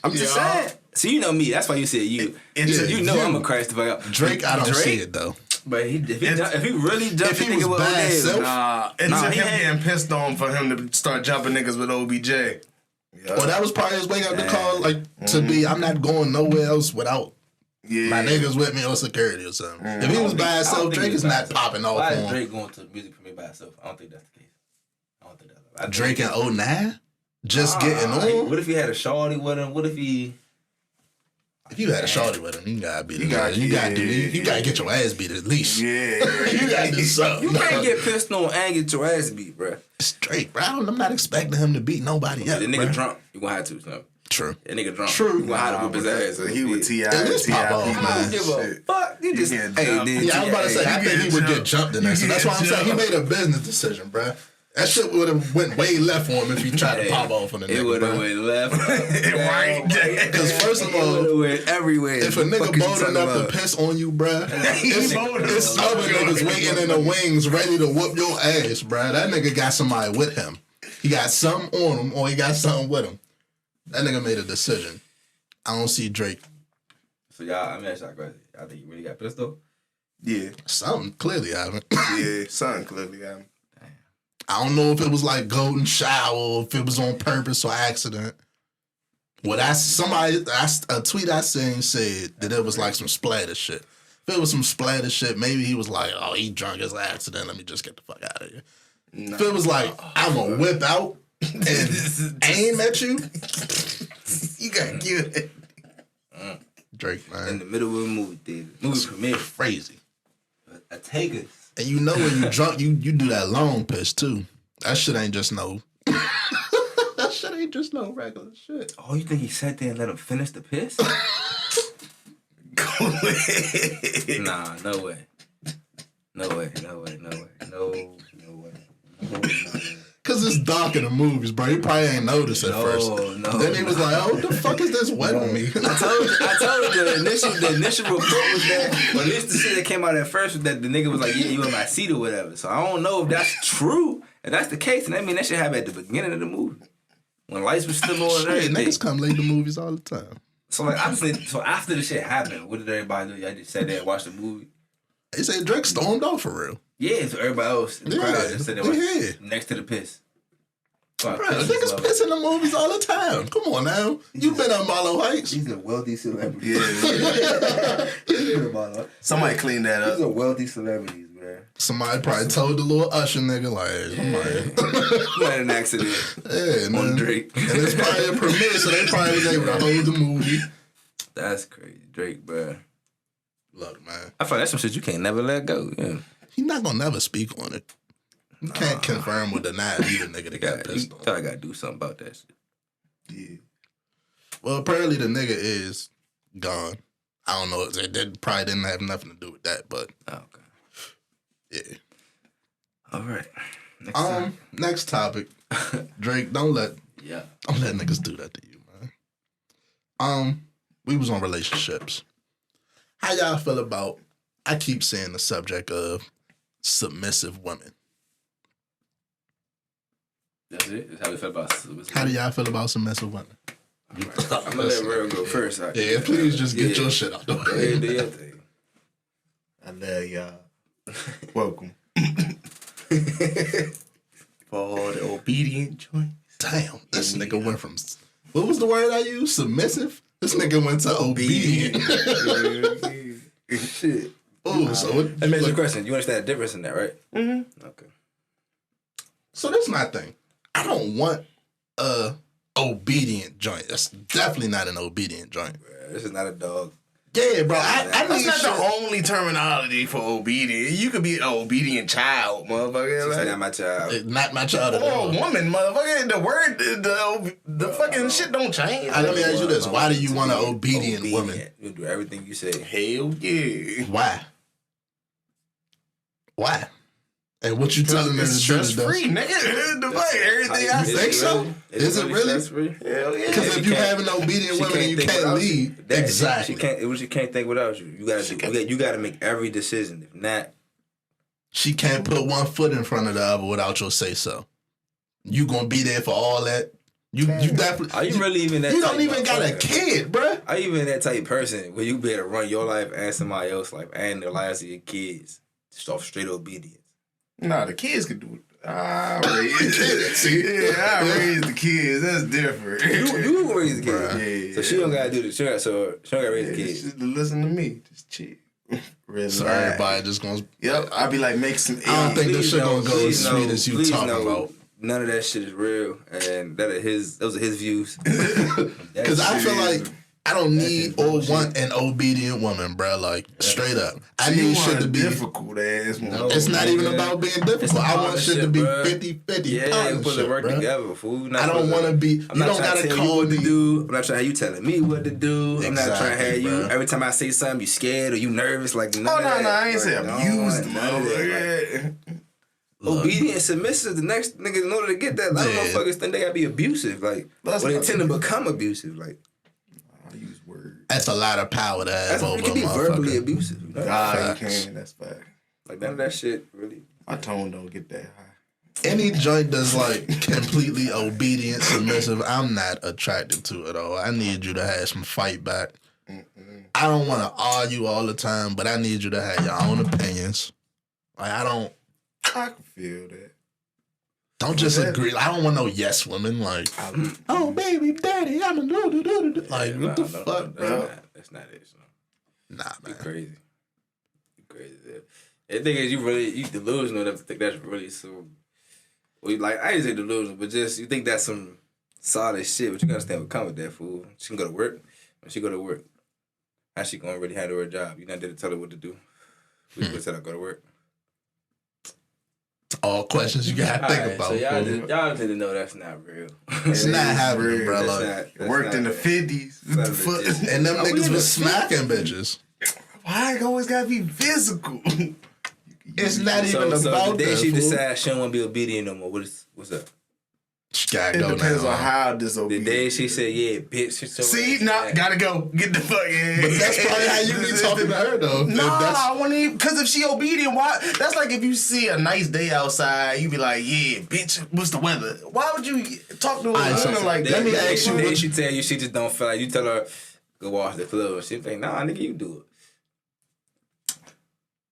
I'm just saying. See, you know me. That's why you said you. You know I'm going to crash the fuck out. Drake, I don't see it, though. But if he really jumped, if he was bad self, it took him getting pissed on for him to start jumping niggas with OBJ. Yeah. Well, that was probably his wake up the call, like to be. I'm not going nowhere else without my niggas with me or security or something. If he was by himself, Drake is not popping off. Why is Drake going to music premiere by himself? I don't think that's the case. I don't think that's Drake in 09? Just getting on? What if he had a shawty with him? What if he... If you had a shawty with him, you gotta be you gotta get your ass beat at least. Yeah. You gotta do something. You can't get pissed on and get your ass beat, bro. Straight, bro. I'm not expecting him to beat nobody else. The nigga drunk, you gonna have to. So. True. That nigga drunk. True. You gonna have to whip his ass. So he would T.I. At least pop off, man. I don't give a fuck. You just... I was about to say, I think he would get jumped in that. So that's why I'm saying he made a business decision, bro. That shit would have went way left for him if he tried to pop off on the nigga. It would have went left. Right. Because first of all, it would have went everywhere. If a nigga bold enough to piss on you, bruh, it's other niggas waiting in the wings ready to whoop your ass, bruh. That nigga got somebody with him. He got something on him or he got something with him. That nigga made a decision. I don't see Drake. So y'all, I mean, that's not crazy. I think you really got pissed off? Yeah. Something clearly happened. Yeah, something clearly happened. I don't know if it was like golden shower or if it was on purpose or accident. Well, a tweet I seen said that it was like some splatter shit. If it was some splatter shit, maybe he was like, oh, he drunk as an accident. Let me just get the fuck out of here. No. If it was like, I'm going to whip out and aim at you, you got to give it. Drake, man. In the middle of a movie theater. Movie premiere. Crazy. A taker. And you know when you drunk, you do that long piss too. That shit ain't just no. That shit ain't just no regular shit. Oh, you think he sat there and let him finish the piss? Go ahead. Nah, no way. No way. Cause it's dark in the movies, bro. He probably ain't noticed at first. Then he was like, "Oh, what the fuck is this wet on me?" I told you the initial report was that, or at least the shit that came out at first was that the nigga was like, "Yeah, you in my seat or whatever." So I don't know if that's true. If that's the case, and I mean that should happen at the beginning of the movie when lights were still on. Shit, niggas come late to movies all the time. So like, obviously, after the shit happened, what did everybody do? Y'all just sat there and watched the movie. They said Drake stormed off for real. Yeah, so everybody else in the crowd just sat there next to the piss. Bro, niggas piss in the movies all the time. Come on now. You've been on Marlow Heights. He's a wealthy celebrity. Yeah. Somebody clean that up. These are wealthy celebrities, man. Somebody probably told the little usher nigga, like, You had an accident. Yeah, on Drake. And it's probably a premiere, so they probably was able to hold the movie. That's crazy. Drake, bro. Look, man. I feel like that's some shit you can't never let go. Yeah. He's not gonna never speak on it. You can't confirm or deny he the nigga that got pissed on. I gotta do something about that shit. Yeah. Well, apparently the nigga is gone. I don't know. It probably didn't have nothing to do with that, but okay. Yeah. All right. Next topic. Drake, don't let niggas do that to you, man. We was on relationships. How y'all feel about? I keep saying the subject of submissive women. That's it? That's how we feel about submissive women? How do y'all feel about submissive women? Right. I'm gonna let Real go first. Right? Yeah, please just get your shit out the way. Go ahead, do your thing. I love y'all. Welcome. For all the obedient joints. Damn, this nigga went from, what was the word I used? Submissive? This nigga went to obedient. Shit. Oh, so let me ask you a question. You understand the difference in that, right? Mm-hmm. Okay. So that's my thing. I don't want a obedient joint. That's definitely not an obedient joint. This is not a dog. Yeah, bro. I That's not the only terminology for obedient. You could be an obedient child, motherfucker. Like, not my child. Not my child at or all. a woman, motherfucker. The word, the fucking shit don't change. Let me ask you this. Why do you want an obedient woman? You do everything you say. Hell yeah. Why? Why? And what you telling them is stress free, nigga. The fuck, everything I think so? Is it really? Hell yeah. Because if you have an obedient woman and you can't lead, exactly. She can't think without you. You gotta make every decision. If not, she can't put one foot in front of the other without your say so. You gonna be there for all that You definitely. Are you really even that? You don't even got a kid, bruh. Are you even that type of person where you be able to run your life and somebody else's life and the lives of your kids just off straight obedience? Nah, the kids could do it. I raised the kids. That's different. You raise the kids. Yeah. So she don't gotta do this. She don't gotta raise the kids. Just listen to me. Just chill. Relax. So everybody just gonna. Yep. I'll be like, make some. I don't think this shit gonna go as sweet as you talking about. None of that shit is real, and those are his views. Because I feel like I don't need or want an obedient woman, bro. Like, straight up. I need shit to be difficult ass woman. No, it's not even about being difficult. I want shit to be 50-50. Yeah, we put the work together, fool. I don't want to be. You don't gotta call what me. to do. I'm not trying to have you telling me what to do. Exactly, I'm not trying to have you. Bro. Every time I say something, you scared or you nervous. Like, no, I ain't say abused, motherfucker. Obedient, submissive. The next nigga, in order to get that, like, motherfuckers think they gotta be abusive. Like, or they tend to become abusive. Like, I use words. That's a lot of power to have over a motherfucker. You can be verbally abusive. You know? You can. That's fact. Like, none of that shit really. My tone don't get that high. Any joint that's like completely obedient, submissive, I'm not attracted to it all. I need you to have some fight back. I don't want to argue all the time, but I need you to have your own opinions. Like, I can feel that. Don't just agree. I don't want no yes women. Like, oh baby, daddy, I'm a do. Like, what the fuck, bro? That's not it. Nah, man. You crazy. You crazy. The thing is, you delusional to think that's really so. Well, like, I didn't say delusional, but just you think that's some solid shit. But you gotta stand with come with that, fool. She can go to work. When she go to work, how she gonna really handle her job? You not there to tell her what to do. We just tell her go to work. All questions you gotta think about. So y'all need to know that's not real. It's not happening, bro. Like, worked in the 50s. And them niggas was smacking bitches. Why it always gotta be physical? It's not even about that. The day she fool. decides she don't want to be obedient no more, what's up? It depends on how disobedient. The day she said, yeah, bitch. See, gotta go. Get the fuck in. But that's probably how you be talking to her, though. I want to, because if she obedient, why? That's like if you see a nice day outside, you be like, yeah, bitch, what's the weather? Why would you talk to a woman like that? Let me ask you. Then she tell you she just don't feel like, you tell her, go wash the clothes. She think, nah, nigga, you do it.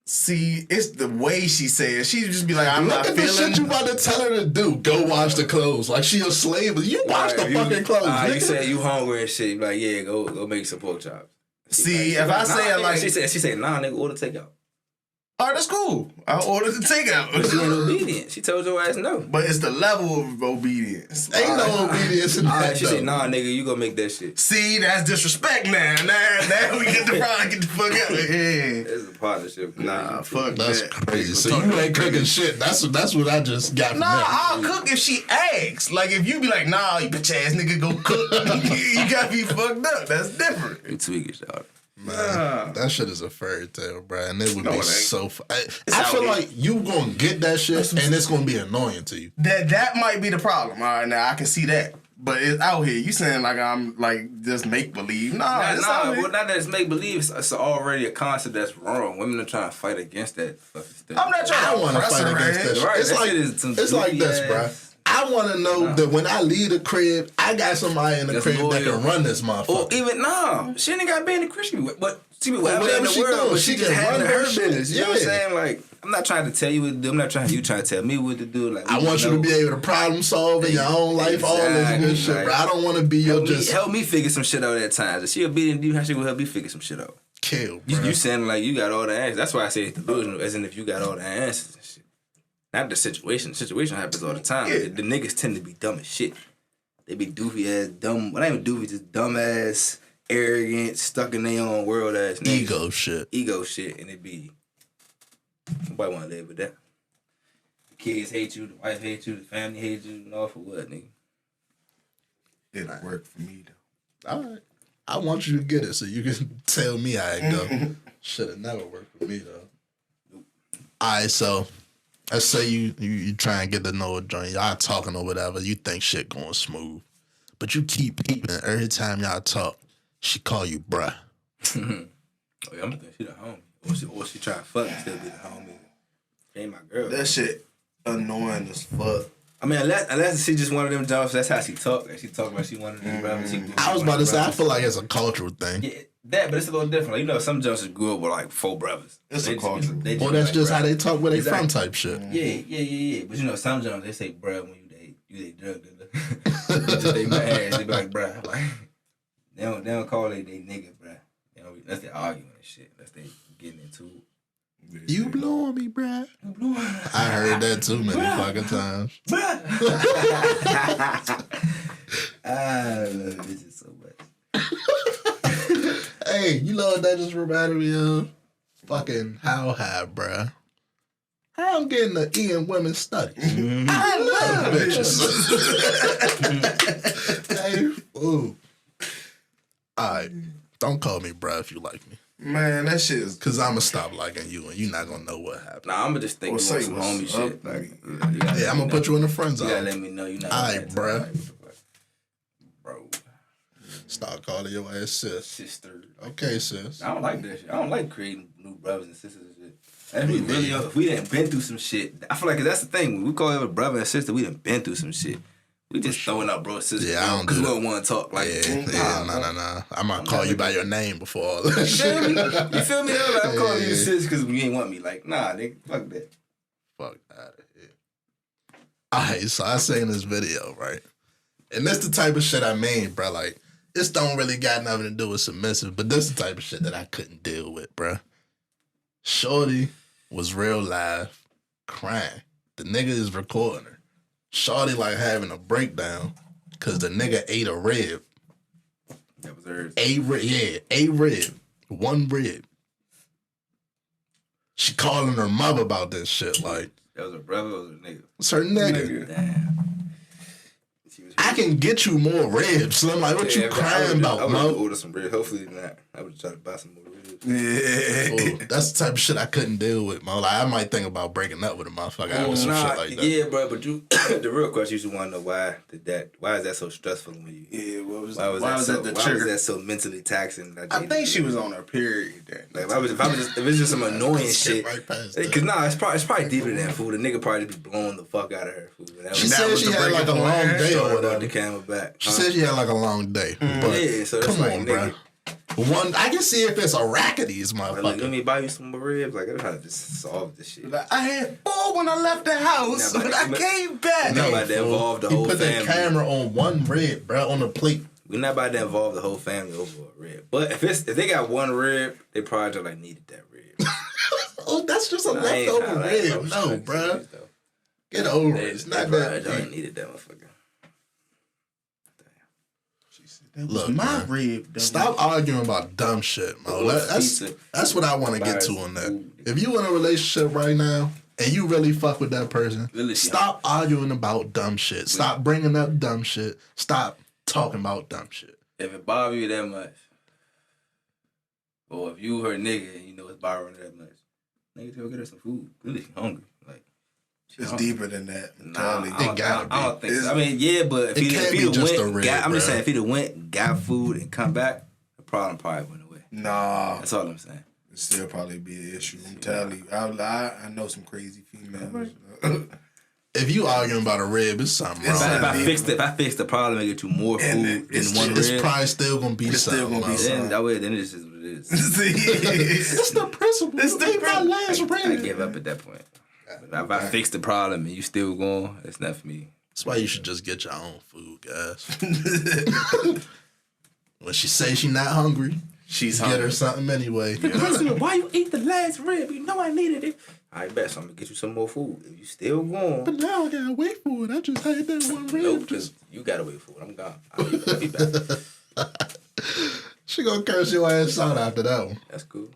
See, it's the way she says. She just be like, I'm not feeling. Look at the shit you about to tell her to do. Go wash the clothes. Like she a slave. You wash the fucking clothes. You say you hungry and shit. You like, yeah, go make some pork chops. See, if I say it like... She said, nah, nigga, order takeout. All right, that's cool. I ordered the takeout. But she ain't obedient. She told your ass no. But it's the level of obedience. Ain't no obedience in that. She said, nah, nigga, you gonna make that shit. See, that's disrespect now. Now we get the fuck out of here. It's a partnership. Nah, fuck that's that. crazy. So you ain't cooking shit. That's what I just got from that. I'll cook if she asks. Like, if you be like, nah, you bitch ass nigga, go cook. You gotta be fucked up. That's different. You tweak it, dog. Man, that shit is a fairy tale, bro, and it would be so. I feel here. like you gonna get that shit, and it's gonna be annoying to you. That might be the problem. All right, now I can see that, but it's out here. You saying like I'm like just make believe? Nah, well, not that it's make believe. It's already a concept that's wrong. Women are trying to fight against that fucking thing. I'm not trying to fight against that. Right, it's like this, bro. I want to know that when I leave the crib, I got somebody in the crib that can run this motherfucker. Or even, she ain't got to be in the crib. But she be whatever she doing, she can just run her business. You know what I'm Yeah. saying? Like, I'm not trying to tell you what to do. I'm not trying you trying to tell me what to do. Like, I want you to be able to problem solve in your own life, all this good shit, like, bro. I don't want to be your help me figure some shit out at times. If she obedient to you, how she gonna help me figure some shit out? Kill, bro. You sound like you got all the answers. That's why I say it's delusional, as in if you got all the answers and shit. Not the situation. The situation happens all the time. Yeah. The niggas tend to be dumb as shit. They be doofy ass, dumb. Well, not even doofy, just dumb ass, arrogant, stuck in their own world ass niggas. Ego shit. And it be, nobody want to live with that. The kids hate you, the wife hates you, the family hates you, and all for what, nigga? It'll work for me, though. All right. I want you to get it so you can tell me how it go. Should have never worked for me, though. All right, so... Let's say you try and get to know a joint. Y'all talking or whatever. You think shit going smooth. But you keep peeping. Every time y'all talk, she call you bruh. Oh, yeah, I'm gonna think she the homie. Or she try to fuck and still be the homie. She ain't my girl. That shit annoying as fuck. I mean, unless she just one of them jobs, that's how she talk. She talk like she one of them brothers. I was about to say, I feel like it's a cultural thing. Yeah, but it's a little different. Like, you know, some jokes grew up with like 4 brothers. It's a culture. Or that's just how they talk where they from type shit. Yeah. But you know, some jokes they say bruh when you they drug dealer. Just they mad. They be like bruh. Like, they don't call they nigga bruh. You know, unless they arguing and shit. Unless they getting into it. You blowing me, bruh. I heard that too many fucking times. I love bitches so much. Hey, you know what that just reminded me of? Fucking how high, bruh. How I'm getting the E in women's studies. I love bitches. Hey, fool. Alright, don't call me bruh if you like me. Man, that shit is... Because I'm going to stop liking you and you're not going to know what happened. Nah, I'm going to just think some homie shit. Like, I'm going to put you in the friend zone. You got to let me know you're not... Alright, bruh. Bro. Start calling your ass sis. Sister. Okay, sis. I don't like that shit. I don't like creating new brothers and sisters and shit. If we done been through some shit, I feel like that's the thing. When we call it a brother and sister, we done been through some shit. We just throwing out bro and sister because we don't want to talk. Like, nah. I'm going to call you by your name before all that shit. You feel me? Like, I'm calling you sis because you ain't want me. Like, nah, nigga, fuck that. Fuck out of here. Alright, so I seen this video, right? And that's the type of shit I mean, bro. Like, this don't really got nothing to do with submissive, but this the type of shit that I couldn't deal with, bro. Shorty was real live crying. The nigga is recording her. Shorty like having a breakdown because the nigga ate a rib. That was hers. A rib. 1 rib. She calling her mother about this shit. Like, that was her brother or was it a nigga? It's her nigga. Damn. I can get you more ribs. So I'm like, what you crying about, I Mo? would order some ribs. Hopefully not. I would try to buy some more ribs. Yeah. That's the type of shit I couldn't deal with, Mo. Like, I might think about breaking up with a motherfucker over some shit like that. Yeah, bro, but you, the real question you should want to know why is that so stressful when you? Yeah, why was that so mentally taxing? I think she was on her period. Like, if it's just some annoying shit, because it's probably deeper than that, fool. The nigga probably be blowing the fuck out of her, fool. She said she had like a long day or whatever. The camera back. She said she had like a long day. But yeah, so come on, bro. I can see if it's a rack of these motherfuckers. Like, let me buy you some more ribs. Like, I'm trying to just solve this shit. Like, I had 4 when I left the house, but I came back. We're not about to involve the whole family. He put the camera on 1 rib, bro, on the plate. We're not about to involve the whole family over a rib. But if they got 1 rib, they probably just like needed that rib. Oh, that's just a leftover rib. No, bro. Get over it. It's not that. They needed that motherfucker. That was my rib. Stop arguing about dumb shit, Mo. That's what I want to get to on that. If you in a relationship right now and you really fuck with that person, stop arguing about dumb shit. Stop bringing up dumb shit. Stop talking about dumb shit. If it bother you that much, or if you her nigga and you know it's bothering her that much, nigga, go get her some food. Really, she hungry. Like, it's deeper than that. Nah, I don't think so. I mean, yeah, but if he went, got food, and come back, the problem probably went away. Nah. That's all I'm saying. It'd still probably be an issue. I'm telling you. I know some crazy females. If you arguing about a rib, it's something wrong. If I fix the problem and get you more food than 1 rib, it's probably still gonna be something. Then it's just what it is. It's the principle. It's my last rib. I give up at that point. If I fix the problem and you still going, it's not for me. That's why you should just get your own food, guys. When she say she not hungry, she's get her something anyway. Why you eat the last rib? You know I needed it. I bet so I'm gonna get you some more food. If you still going, but now I gotta wait for it. I just had that 1 rib. Nope, you gotta wait for it. I'm gone. I'll be back. She gonna curse your ass out after that one. That's cool.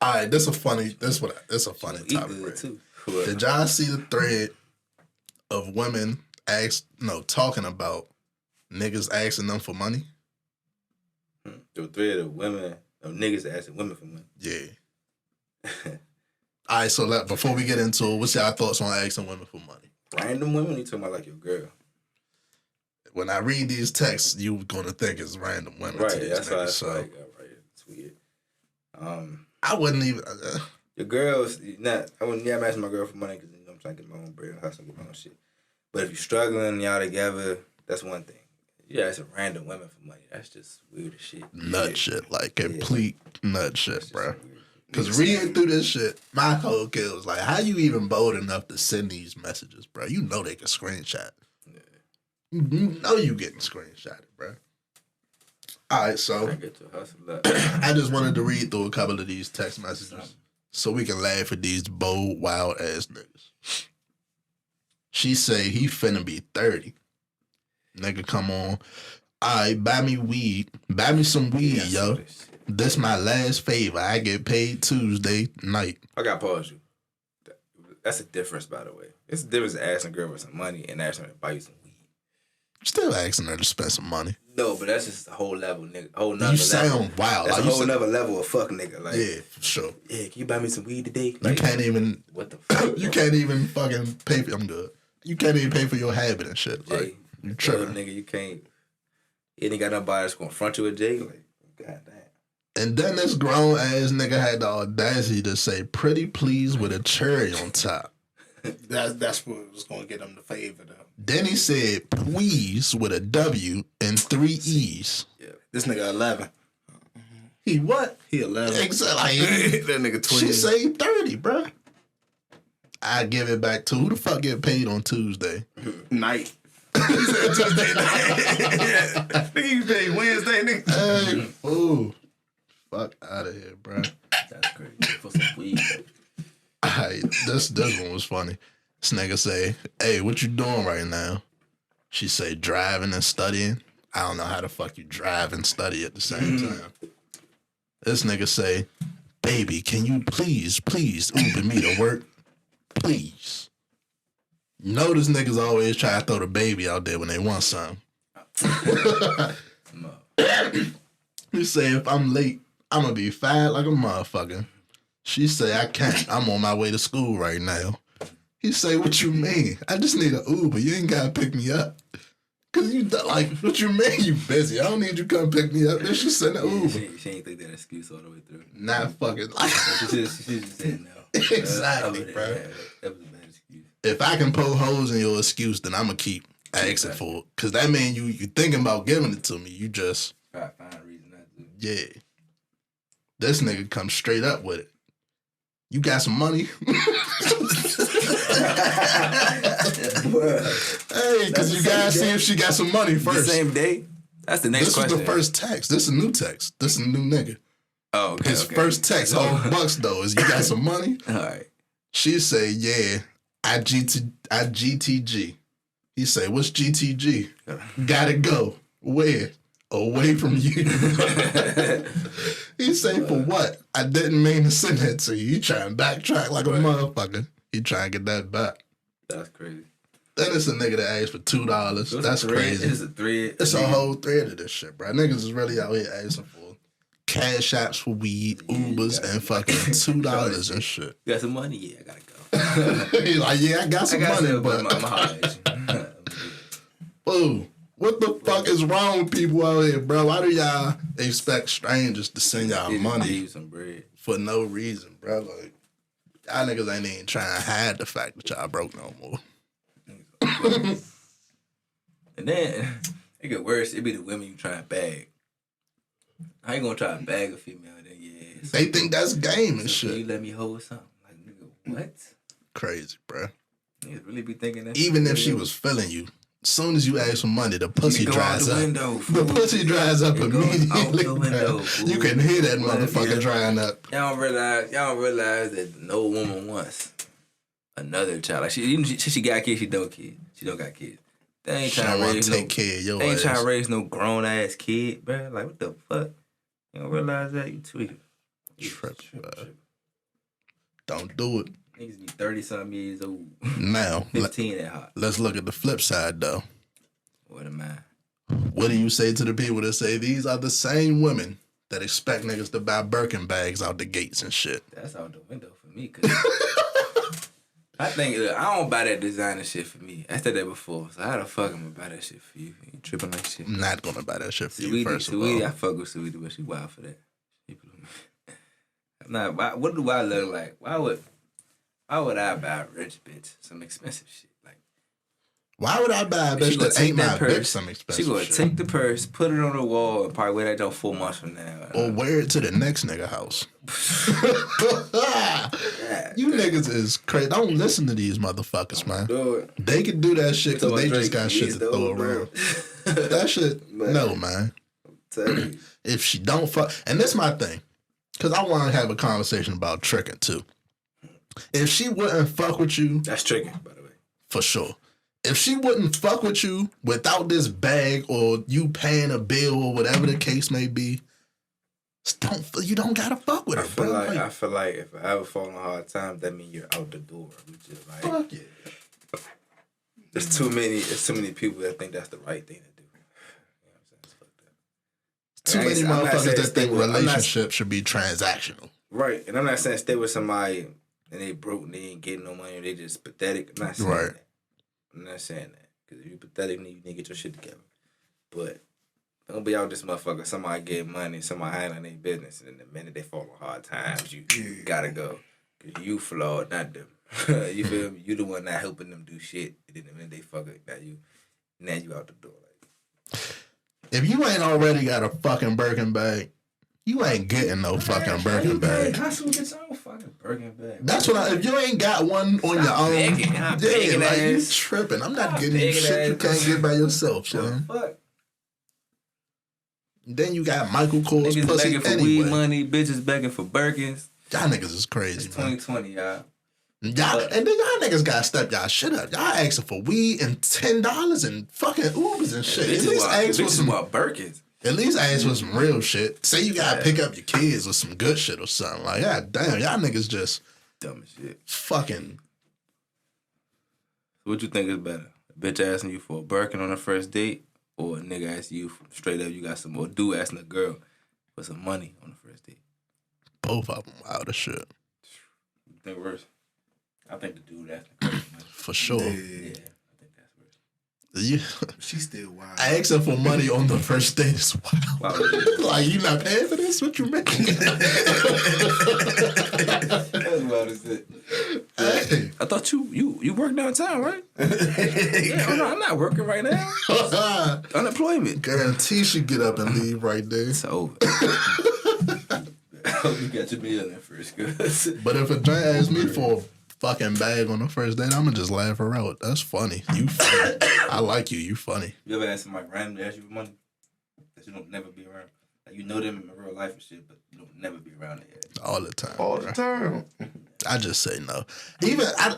All right, this a funny topic. Too. Did y'all see the thread of women talking about niggas asking them for money? The thread of niggas asking women for money. Yeah. All right, so before we get into it, what's y'all thoughts on asking women for money? Random women? You talking about like your girl? When I read these texts, you're gonna think it's random women. Right, that's why it's like, all right, it's weird. I wouldn't even. Your girls, I wouldn't. Yeah, I'm asking my girl for money because I'm trying to get my own bread and hustle, get my own shit. But if you're struggling, y'all together, that's one thing. Yeah, it's a random women for money. That's just weird as shit. Nut shit, like complete nut shit, bro. Because reading through this shit, my whole kid was like, how you even bold enough to send these messages, bro? You know they can screenshot. Yeah. You know you getting screenshotted, bro. All right, so I just wanted to read through a couple of these text messages so we can laugh at these bold, wild ass niggas. She say he finna be 30. Nigga, come on. All right, buy me weed. Buy me some weed, yo. This my last favor. I get paid Tuesday night. I got to pause you. That's a difference, by the way. It's a difference asking a girl for some money and asking her to buy you some weed. Still asking her to spend some money. No, but that's just a whole level, nigga. You sound wild. That's like, a whole nother level of fuck, nigga. Like, yeah, for sure. Yeah, can you buy me some weed today? Like, you can't even. What the fuck? You can't even fucking pay for. I'm good. You can't even pay for your habit and shit. Jay, like, you tripping, nigga. You can't. You ain't got nobody that's gonna front you with Jay. Like, goddamn. And then this grown ass nigga had the audacity to say "pretty please" with a cherry on top. That's what was gonna get him the favor though. Then he said "please" with a W and 3 E's. Yeah, this nigga 11. He what? He 11. Exactly. That nigga 20. She say 30, bruh. I give it back to who the fuck get paid on Tuesday night. He said Tuesday night. Nigga, you paid Wednesday, nigga. Hey, ooh. Fuck out of here, bruh. That's crazy. For some weed. Alright, this one was funny. This nigga say, hey, what you doing right now? She say, driving and studying. I don't know how the fuck you drive and study at the same time. This nigga say, baby, can you please Uber me to work? Please. You know this niggas always try to throw the baby out there when they want something. He say, if I'm late, I'm gonna be fat like a motherfucker. She say, I can't. I'm on my way to school right now. He say, what you mean? I just need an Uber. You ain't gotta pick me up. Cause you like, what you mean you busy? I don't need you to come pick me up. Then she send an Uber. She ain't think that excuse all the way through. Not fucking like. She just said no. Exactly, bro. That was a bad excuse. If I can poke holes in your excuse, then I'm gonna keep asking for it. Cause that mean you thinking about giving it to me. You just try to find a reason not to. Yeah. This nigga comes straight up with it. You got some money? Hey, because you gotta see if she got some money first. The same day? That's the next question. This is the first text. This is a new text. This is a new nigga. Oh, okay. His first text, $100 though, is you got some money? All right. She say, yeah, I GTG. He say, what's GTG? Gotta go. Where? Away from you. He say, for what? I didn't mean to send that to you. You trying to backtrack like a motherfucker. He trying to get that back. That's crazy. Then it's a nigga that asked for $2. That's crazy. It's a thread. It's a whole thread of this shit, bro. Niggas is really out here asking for cash apps for weed, Ubers, and fucking $2 and shit. You got some money? Yeah, I gotta go. He's like, yeah, I got some money, but I'm holler at you. Ooh, what the fuck is wrong with people out here, bro? Why do y'all expect strangers to send y'all money some bread for no reason, bro? Like, y'all niggas ain't even trying to hide the fact that y'all broke no more. And then it get worse. It be the women you try to bag. How you gonna try to bag a female? Then they think that's game and shit. You let me hold something, like nigga, what? Crazy, bro. Niggas really be thinking that. Even if she was feeling you, as soon as you ask for money, the pussy dries up. The pussy dries up immediately. You can hear that motherfucker drying up. Y'all don't realize that no woman wants another child. Like she got kids, she don't got kids. They ain't trying to raise take care of your They ain't ass. trying to raise no grown ass kid, bro. Like what the fuck? You don't realize that you tweaking. Tripping, bro. Don't do it. Niggas be 30-something years old. Now, 15 at heart. Let's look at the flip side, though. What am I? What do you say to the people that say these are the same women that expect niggas to buy Birkin bags out the gates and shit? That's out the window for me. Cause I think I don't buy that designer shit for me. I said that before. So how the fuck am I buy that shit for you? You tripping like shit? I'm not gonna buy that shit for you, first of all. I fuck with Sweetie, but she wild for that. I'm not. What do I look like? Why would I buy a rich bitch some expensive shit? Like, Why would I buy a bitch that ain't my bitch some expensive She gonna shit? take the purse, put it on the wall, and probably wear that joint 4 months from now. Or wear it to the next nigga house. You niggas is crazy. Don't listen to these motherfuckers, man. They can do that shit because they just got shit to throw around. That shit, no, man. If she don't fuck, and this my thing, because I want to have a conversation about tricking too. If she wouldn't fuck with you, that's tricking, by the way, for sure. If she wouldn't fuck with you without this bag or you paying a bill or whatever the case may be, you don't gotta fuck with her, bro. I feel like if I ever fall on a hard time, that means you're out the door. Which is like, fuck it. There's too many people that think that's the right thing to do. Too many motherfuckers that think relationships should be transactional. Right. And I'm not saying stay with somebody and they broke and they ain't getting no money and they just pathetic. I'm not saying that. I'm not saying that. Because if you're pathetic, then you need to get your shit together. But don't be out this motherfucker. Somebody getting money, somebody handling their business, and the minute they fall on hard times, you gotta go. Because you flawed, not them. You feel me? You the one not helping them do shit. And then the minute they fuck it, now you out the door. If you ain't already got a fucking Birkin bag, you ain't getting no fucking Birkin bag. Hustle get your own fucking Birkin bag. That's what if you ain't got one on your own, you tripping. I'm not getting you shit you can't get by yourself, son. Fuck. Then you got Michael Kors niggas pussy begging for anyway. weed money, bitches begging for Birkins. Y'all niggas is crazy, it's man. 2020, y'all. And then y'all niggas gotta step y'all shit up. Y'all asking for weed and $10 and fucking Ubers and shit. At least ask for some Birkins. At least ask for some real shit. Say you gotta pick up your kids with some good shit or something. Like, god damn, y'all niggas just dumb as shit. Fucking. What you think is better? A bitch asking you for a Birkin on the first date, or a nigga asking you straight up you got some, or dude asking a girl for some money on the first date? Both of them wild as shit. You think worse? I think the dude asking the girl for money. For sure. Yeah, I think that's worse. Yeah. She's still wild. Asking for money on the first date is wild. Like, you not paying for this? What you mean? That's wild as it. Hey. I thought you work downtown, right? Yeah, I'm not working right now. Unemployment. Guarantee she get up and leave right there. It's over. I hope you got your meal in first, cuz. But if a giant asks me for a fucking bag on the first date, I'm gonna just laugh her out. That's funny. You funny. I like you. You funny. You ever ask somebody randomly ask you for money that you don't never be around? Like, you know them in real life and shit, but you don't never be around them. All the time. All the time. I just say no. Even I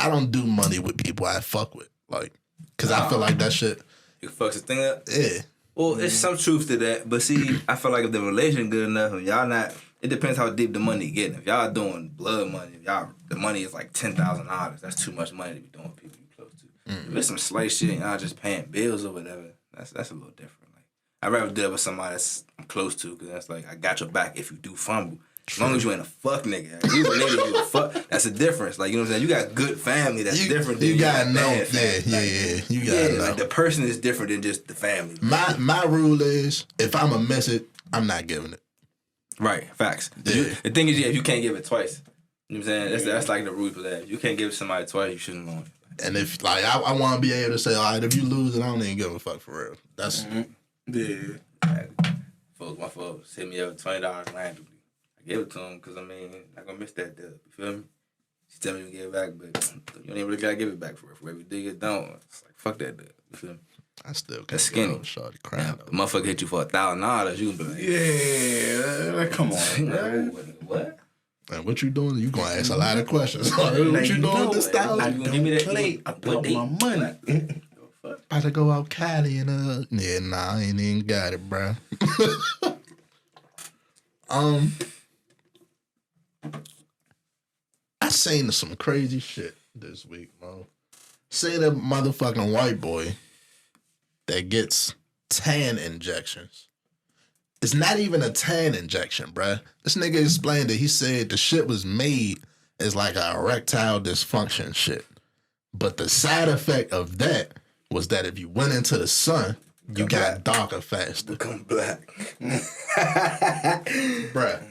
don't do money with people I fuck with, like, cause I feel like that shit. You fucks the thing up. Yeah. Well, it's some truth to that, but see, I feel like if the relation good enough, and y'all not, it depends how deep the money getting. If y'all doing blood money, if the money is like $10,000, that's too much money to be doing with people you close to. If it's some slight shit and y'all just paying bills or whatever, that's a little different. Like, I'd rather deal with somebody that's I'm close to, because that's like, I got your back if you do fumble. As long as you ain't a fuck nigga. If you a nigga, you a fuck. That's a difference. Like, you know what I'm saying? You got good family that's different than you gotta know. Yeah. You gotta know. Like, the person is different than just the family. My rule is, if I'ma miss it, I'm not giving it. Right. Facts. Yeah. The thing is, if you can't give it twice. You know what I'm saying? That's like the rule for that. If you can't give it to somebody twice, you shouldn't loan it. And if, like, I want to be able to say, all right, if you lose it, I don't even give a fuck for real. That's... My folks hit me up with $20 randomly. I gave it to him because, I mean, not going to miss that deal. You feel me? She tell me to give it back, but you don't even really got to give it back for real. For every dig it don't. It's like, fuck that deal. You feel me? I still can't. That's skinny. Shorty crying. The motherfucker hit you for $1,000, you can be like, yeah, come on, bro. What? And what you doing? You gonna ask a lot of questions. What you doing with this $1,000? You gonna give me that plate? I put my money. About to go out Cali and yeah, nah, I ain't even got it, bro. I seen some crazy shit this week, bro. Say that motherfucking white boy that gets tan injections. It's not even a tan injection, bruh. This nigga explained it. He said the shit was made as like a erectile dysfunction shit. But the side effect of that was that if you went into the sun, you got darker faster. Become black. Bruh.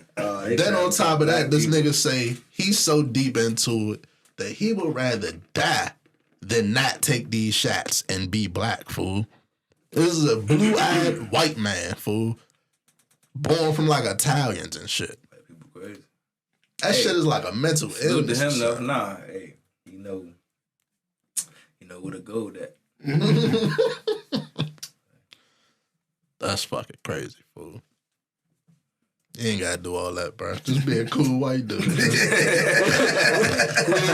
Then on top of that, this nigga say he's so deep into it that he would rather die than not take these shots and be black, fool. This is a blue-eyed white man, fool. Born from like Italians and shit. People crazy. That shit is like a mental illness. To him though, nah, hey, you know where to go with that. That's fucking crazy, fool. You ain't gotta do all that, bro. Just be a cool white dude. We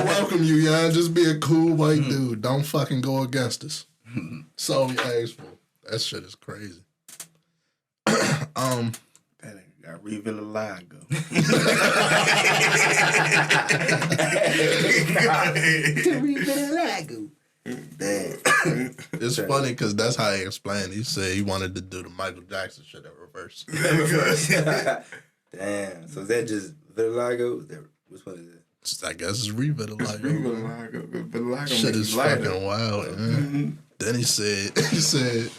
welcome you, y'all. Just be a cool white dude. Don't fucking go against us. That's all we ask for. That shit is crazy. That nigga got revitiligo. Revitiligo. It's funny because that's how he explained. He said he wanted to do the Michael Jackson shit in reverse. Damn. So is that just vitiligo? Which one is it? I guess it's revitiligo. Vitiligo. Shit is fucking wild. Mm-hmm. Then he said the shit.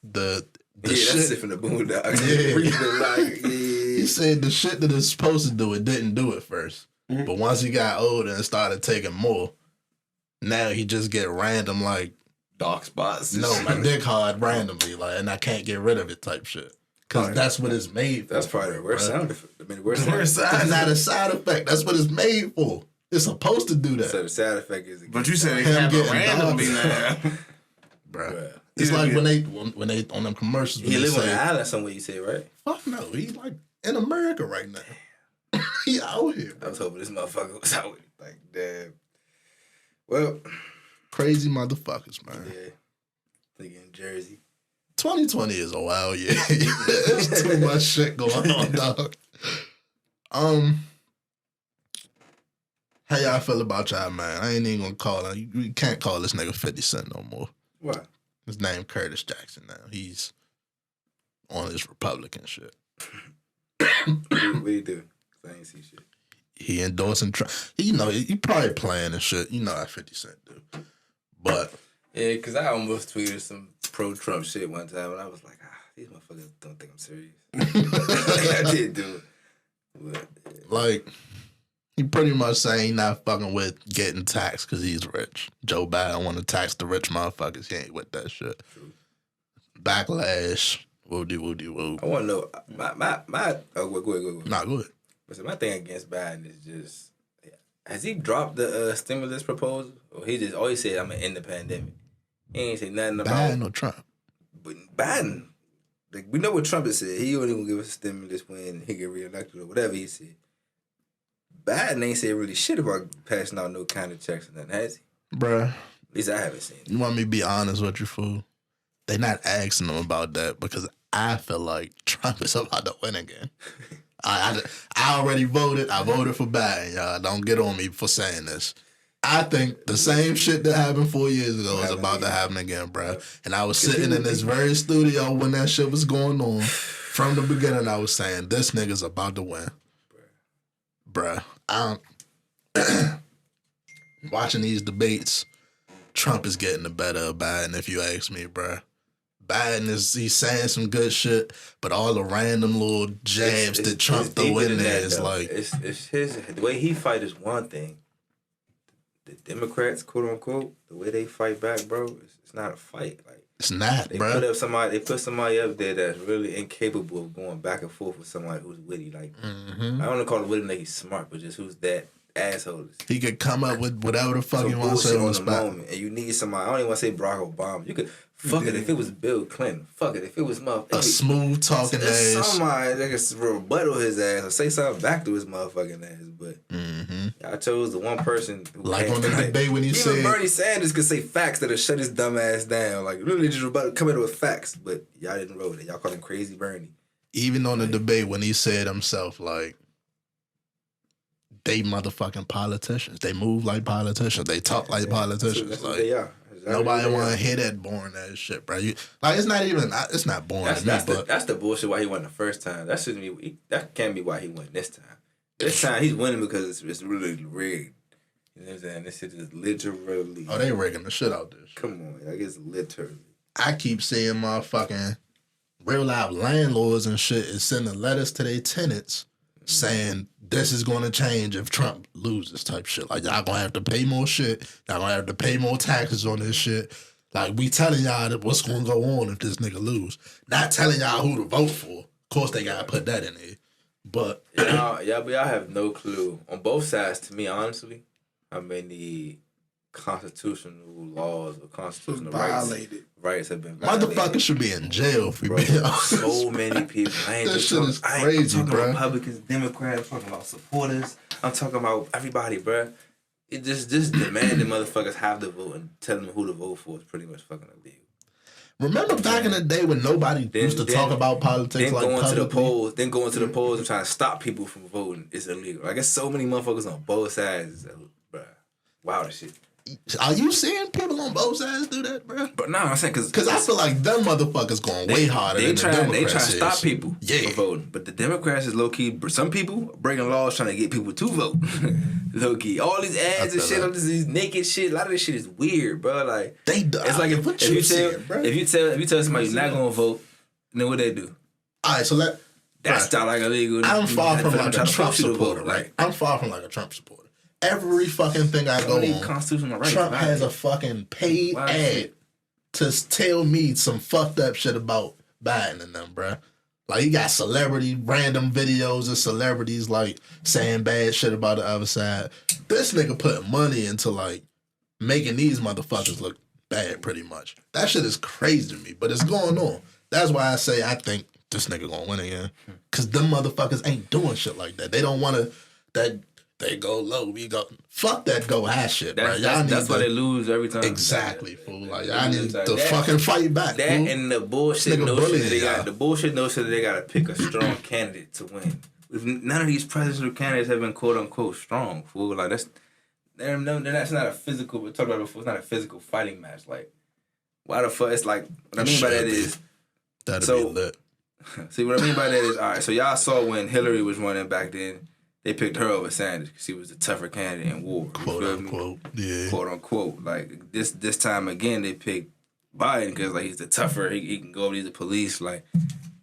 That's it from the Boondocks. Yeah. Vitiligo. Yeah. He said the shit that it's supposed to do, it didn't do it first. Mm-hmm. But once he got older and started taking more, now he just get random like dark spots. No, my dick hard randomly, like, and I can't get rid of it type shit. Cause that's what it's made for. That's probably the worst sound effect. I mean, the worst sound. It's not a side effect. That's what it's made for. It's supposed to do that. So the side effect is. But you said it happen randomly now, bruh. It's like when they on them commercials. He live on an island somewhere. You say, right? Fuck no, he's like in America right now. He out here. Bro. I was hoping this motherfucker was out here. Like, damn. Well, crazy motherfuckers, man. Yeah, nigga in Jersey. 2020 is a wild year. There's too much shit going on, dog. How y'all feel about y'all, man? I ain't even gonna call him. You can't call this nigga 50 Cent no more. Why? His name Curtis Jackson now. He's on his Republican shit. What he do? I ain't see shit. He endorsing Trump. You know, he probably playing and shit. You know how 50 Cent do. But yeah, because I almost tweeted some pro-Trump shit one time, and I was like, these motherfuckers don't think I'm serious. I did do it. But, yeah. Like, he pretty much saying he not fucking with getting taxed because he's rich. Joe Biden want to tax the rich motherfuckers. He ain't with that shit. True. Backlash. Woo-de-woo-de-woo. I want to know, my oh, go ahead. Nah, go ahead. But so my thing against Biden is just, has he dropped the stimulus proposal? Or he just always said, I'm going to end the pandemic? He ain't say nothing about Biden or Trump? But Biden, like, we know what Trump has said. He only going to give us a stimulus when he get reelected or whatever he said. Biden ain't said really shit about passing out no kind of checks or nothing, has he? Bruh. At least I haven't seen it. You want me to be honest with you, fool? They not asking him about that because I feel like Trump is about to win again. I already voted. I voted for Biden, y'all. Don't get on me for saying this. I think the same shit that happened 4 years ago is about to happen again, bro. And I was sitting in this very studio when that shit was going on. From the beginning, I was saying, this nigga's about to win. Bruh. Watching these debates, Trump is getting the better of Biden, if you ask me, bruh. Biden he's saying some good shit, but all the random little jabs that Trump throw in there is like it's his the way he fight is one thing. The Democrats, quote unquote, the way they fight back, bro, it's not a fight. Like it's not, they bro. They put somebody up there that's really incapable of going back and forth with somebody who's witty. Like I don't want to call it witty like he's smart, but just who's that asshole. He could come up with whatever the fuck he wants to say on the spot. Moment, and you need somebody. I don't even want to say Barack Obama. You could fuck it if it was Bill Clinton. Fuck it if it was a smooth talking ass. Somebody that can rebuttal his ass or say something back to his motherfucking ass. But I chose the one person who like on the debate when he even said Bernie Sanders could say facts that'll shut his dumb ass down. Like really just come in with facts, but y'all didn't roll it. Y'all called him Crazy Bernie. Even on the debate when he said himself like, they motherfucking politicians. They move like politicians. They talk like politicians. That's like what they are. Nobody want to hear that boring ass shit, bro. It's not even. It's not boring to me. That's the bullshit. Why he won the first time. That shouldn't be. That can't be why he won this time. This time he's winning because it's really rigged. You know what I'm saying? This shit is literally. Oh, they rigging the shit out there. Come on, like it's literally. I keep seeing motherfucking real life landlords and shit is sending letters to their tenants saying this is going to change if Trump loses type shit. Like, y'all going to have to pay more shit. Y'all going to have to pay more taxes on this shit. Like, we telling y'all that what's going to go on if this nigga lose. Not telling y'all who to vote for. Of course, they got to put that in there. But y'all have no clue. On both sides, to me, honestly, how many constitutional laws or constitutional rights have been violated. Motherfuckers should be in jail for being honest. So many people. That shit is crazy, I'm talking bro. Republicans, Democrats, I'm talking about supporters. I'm talking about everybody, bro. It just demanding motherfuckers have to vote and telling them who to vote for is pretty much fucking illegal. Remember back in the day when nobody used to talk about politics like going publicly? to the polls, then going to the polls and trying to stop people from voting is illegal. I guess so many motherfuckers on both sides, bro. Wildest shit. Are you seeing people on both sides do that, bro? But no, I'm saying because I feel like them motherfuckers going way harder than the Democrats. They trying to stop people from voting, but the Democrats is low key. Some people breaking laws trying to get people to vote. Low key, all these ads and shit, all these naked shit. A lot of this shit is weird, bro. Like it's like if you tell somebody you're not gonna vote, then what they do? All right, so that's not like illegal. I'm far from like a Trump supporter, right? I'm far from like a Trump supporter. Every fucking thing I go on, Trump has a fucking paid ad to tell me some fucked up shit about Biden and them, bruh. Like, he got random videos of celebrities, like, saying bad shit about the other side. This nigga putting money into, like, making these motherfuckers look bad, pretty much. That shit is crazy to me, but it's going on. That's why I say I think this nigga gonna win again. Because them motherfuckers ain't doing shit like that. They don't want to... They go low, we go... Fuck that go high shit, bro. That's why they lose every time. Exactly, fool. Like, y'all need to fucking fight back, that fool. And the bullshit notion that they gotta pick a strong candidate to win. None of these presidential candidates have been quote-unquote strong, fool. Like, that's not a physical... We talked about it before. It's not a physical fighting match. Like, why the fuck... It's like... What I mean by that is... That'd be lit. See, what I mean by that is... All right, so y'all saw when Hillary was running back then... They picked her over Sanders because she was the tougher candidate in war. Quote unquote, yeah. Quote unquote. Like this time again, they picked Biden because like he's the tougher. He can go over these police. Like,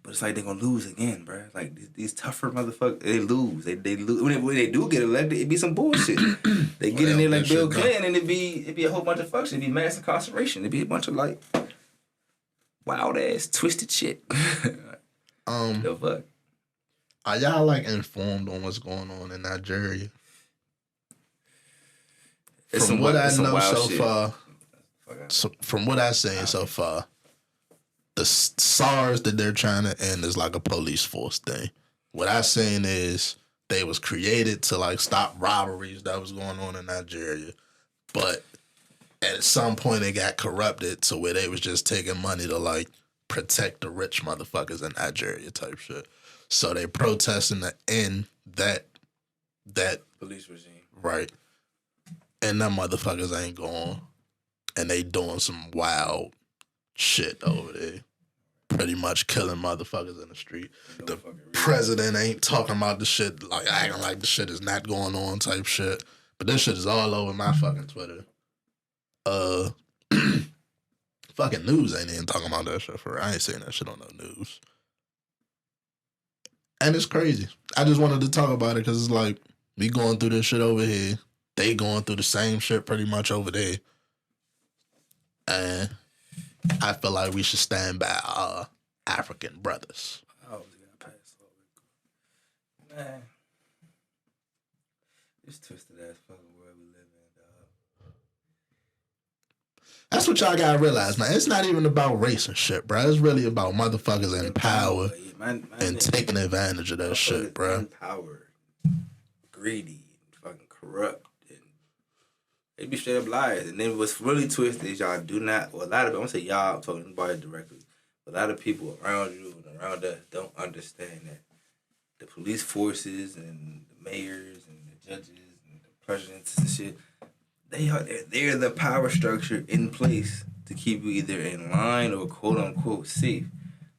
but it's like they're gonna lose again, bro. Like these tougher motherfuckers, they lose. They lose when they do get elected. It be some bullshit. They get in there like Bill Clinton, and it be a whole bunch of fucks. It be mass incarceration. It be a bunch of like wild ass twisted shit. The fuck. Are y'all like informed on what's going on in Nigeria? From what I know so far, from what I've seen so far, the SARS that they're trying to end is like a police force thing. What I've seen is they was created to like stop robberies that was going on in Nigeria, but at some point they got corrupted to where they was just taking money to like protect the rich motherfuckers in Nigeria type shit. So they protesting to end that police regime. Right. And them motherfuckers ain't going. And they doing some wild shit over there. Pretty much killing motherfuckers in the street. The president ain't talking about the shit, like acting like the shit is not going on type shit. But this shit is all over my fucking Twitter. Fucking news ain't even talking about that shit for real. I ain't saying that shit on no news. And it's crazy. I just wanted to talk about it because it's like, we going through this shit over here. They going through the same shit pretty much over there. And I feel like we should stand by our African brothers. I always gotta pass over. Man. This twisted ass fucking world we live in, dog. That's what y'all gotta realize, man. It's not even about race and shit, bro. It's really about motherfuckers in power and taking advantage of that shit, bro. Empowered, greedy, fucking corrupt, and they be straight up liars. And then what's really twisted is y'all do not, or a lot of, I'm gonna say y'all, I'm talking about it directly. A lot of people around you and around us don't understand that the police forces and the mayors and the judges and the presidents and shit, they're the power structure in place to keep you either in line or quote unquote safe.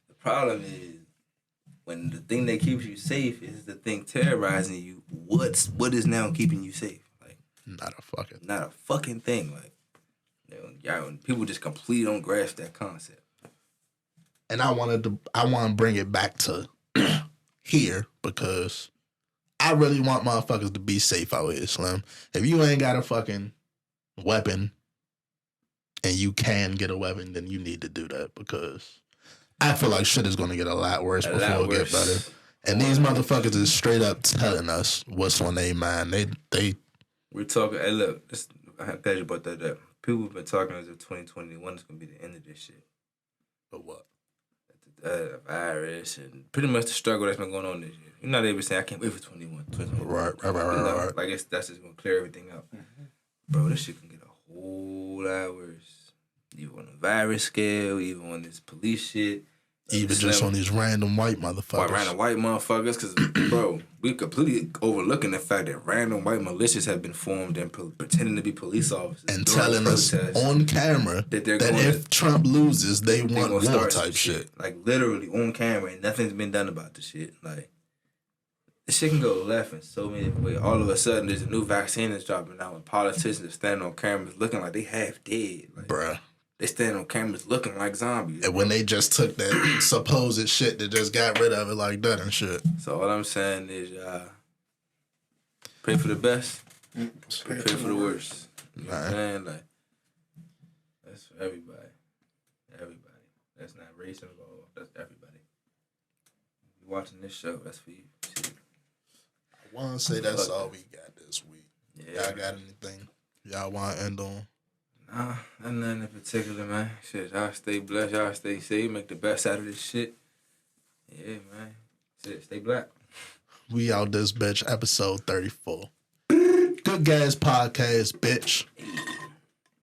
The problem is when the thing that keeps you safe is the thing terrorizing you, what is now keeping you safe? Like not a fucking thing. Like people just completely don't grasp that concept. And I want to bring it back to here because I really want motherfuckers to be safe out here, Slim. If you ain't got a fucking weapon and you can get a weapon, then you need to do that because I feel like shit is going to get a lot worse before it get better. And these motherfuckers is straight up telling us what's on their mind. We're talking. Hey, look, I'm glad you brought that up. People have been talking as if 2021 is going to be the end of this shit. But what? The virus and pretty much the struggle that's been going on this year. You're not able to say, I can't wait for 2021. Right. Like, that's just going to clear everything up. Mm-hmm. Bro, this shit can get a whole lot worse. Even on the virus scale, even on this police shit. Even just on these random white motherfuckers. Random white motherfuckers, because, bro, we completely overlooking the fact that random white militias have been formed and pretending to be police officers. And telling us on camera that if Trump loses, they want war type shit. Like, literally on camera, and nothing's been done about the shit. Like, this shit can go left in so many ways. All of a sudden, there's a new vaccine that's dropping out, and politicians are standing on cameras looking like they half dead. Like, bruh. They stand on cameras looking like zombies. And when they just took that supposed shit, they just got rid of it like that and shit. So all I'm saying is, pray for the best, pray for the worst. You know what I'm saying? Like, that's for everybody. Everybody. That's not race involved. That's everybody. You watching this show, that's for you. Shit. I want to say that's all we got this week. Yeah. Y'all got anything y'all want to end on? Nah, nothing in particular, man. Shit, y'all stay blessed, y'all stay safe, make the best out of this shit. Yeah, man. Shit, stay black. We out this bitch, episode 34. Good Gas Podcast, bitch.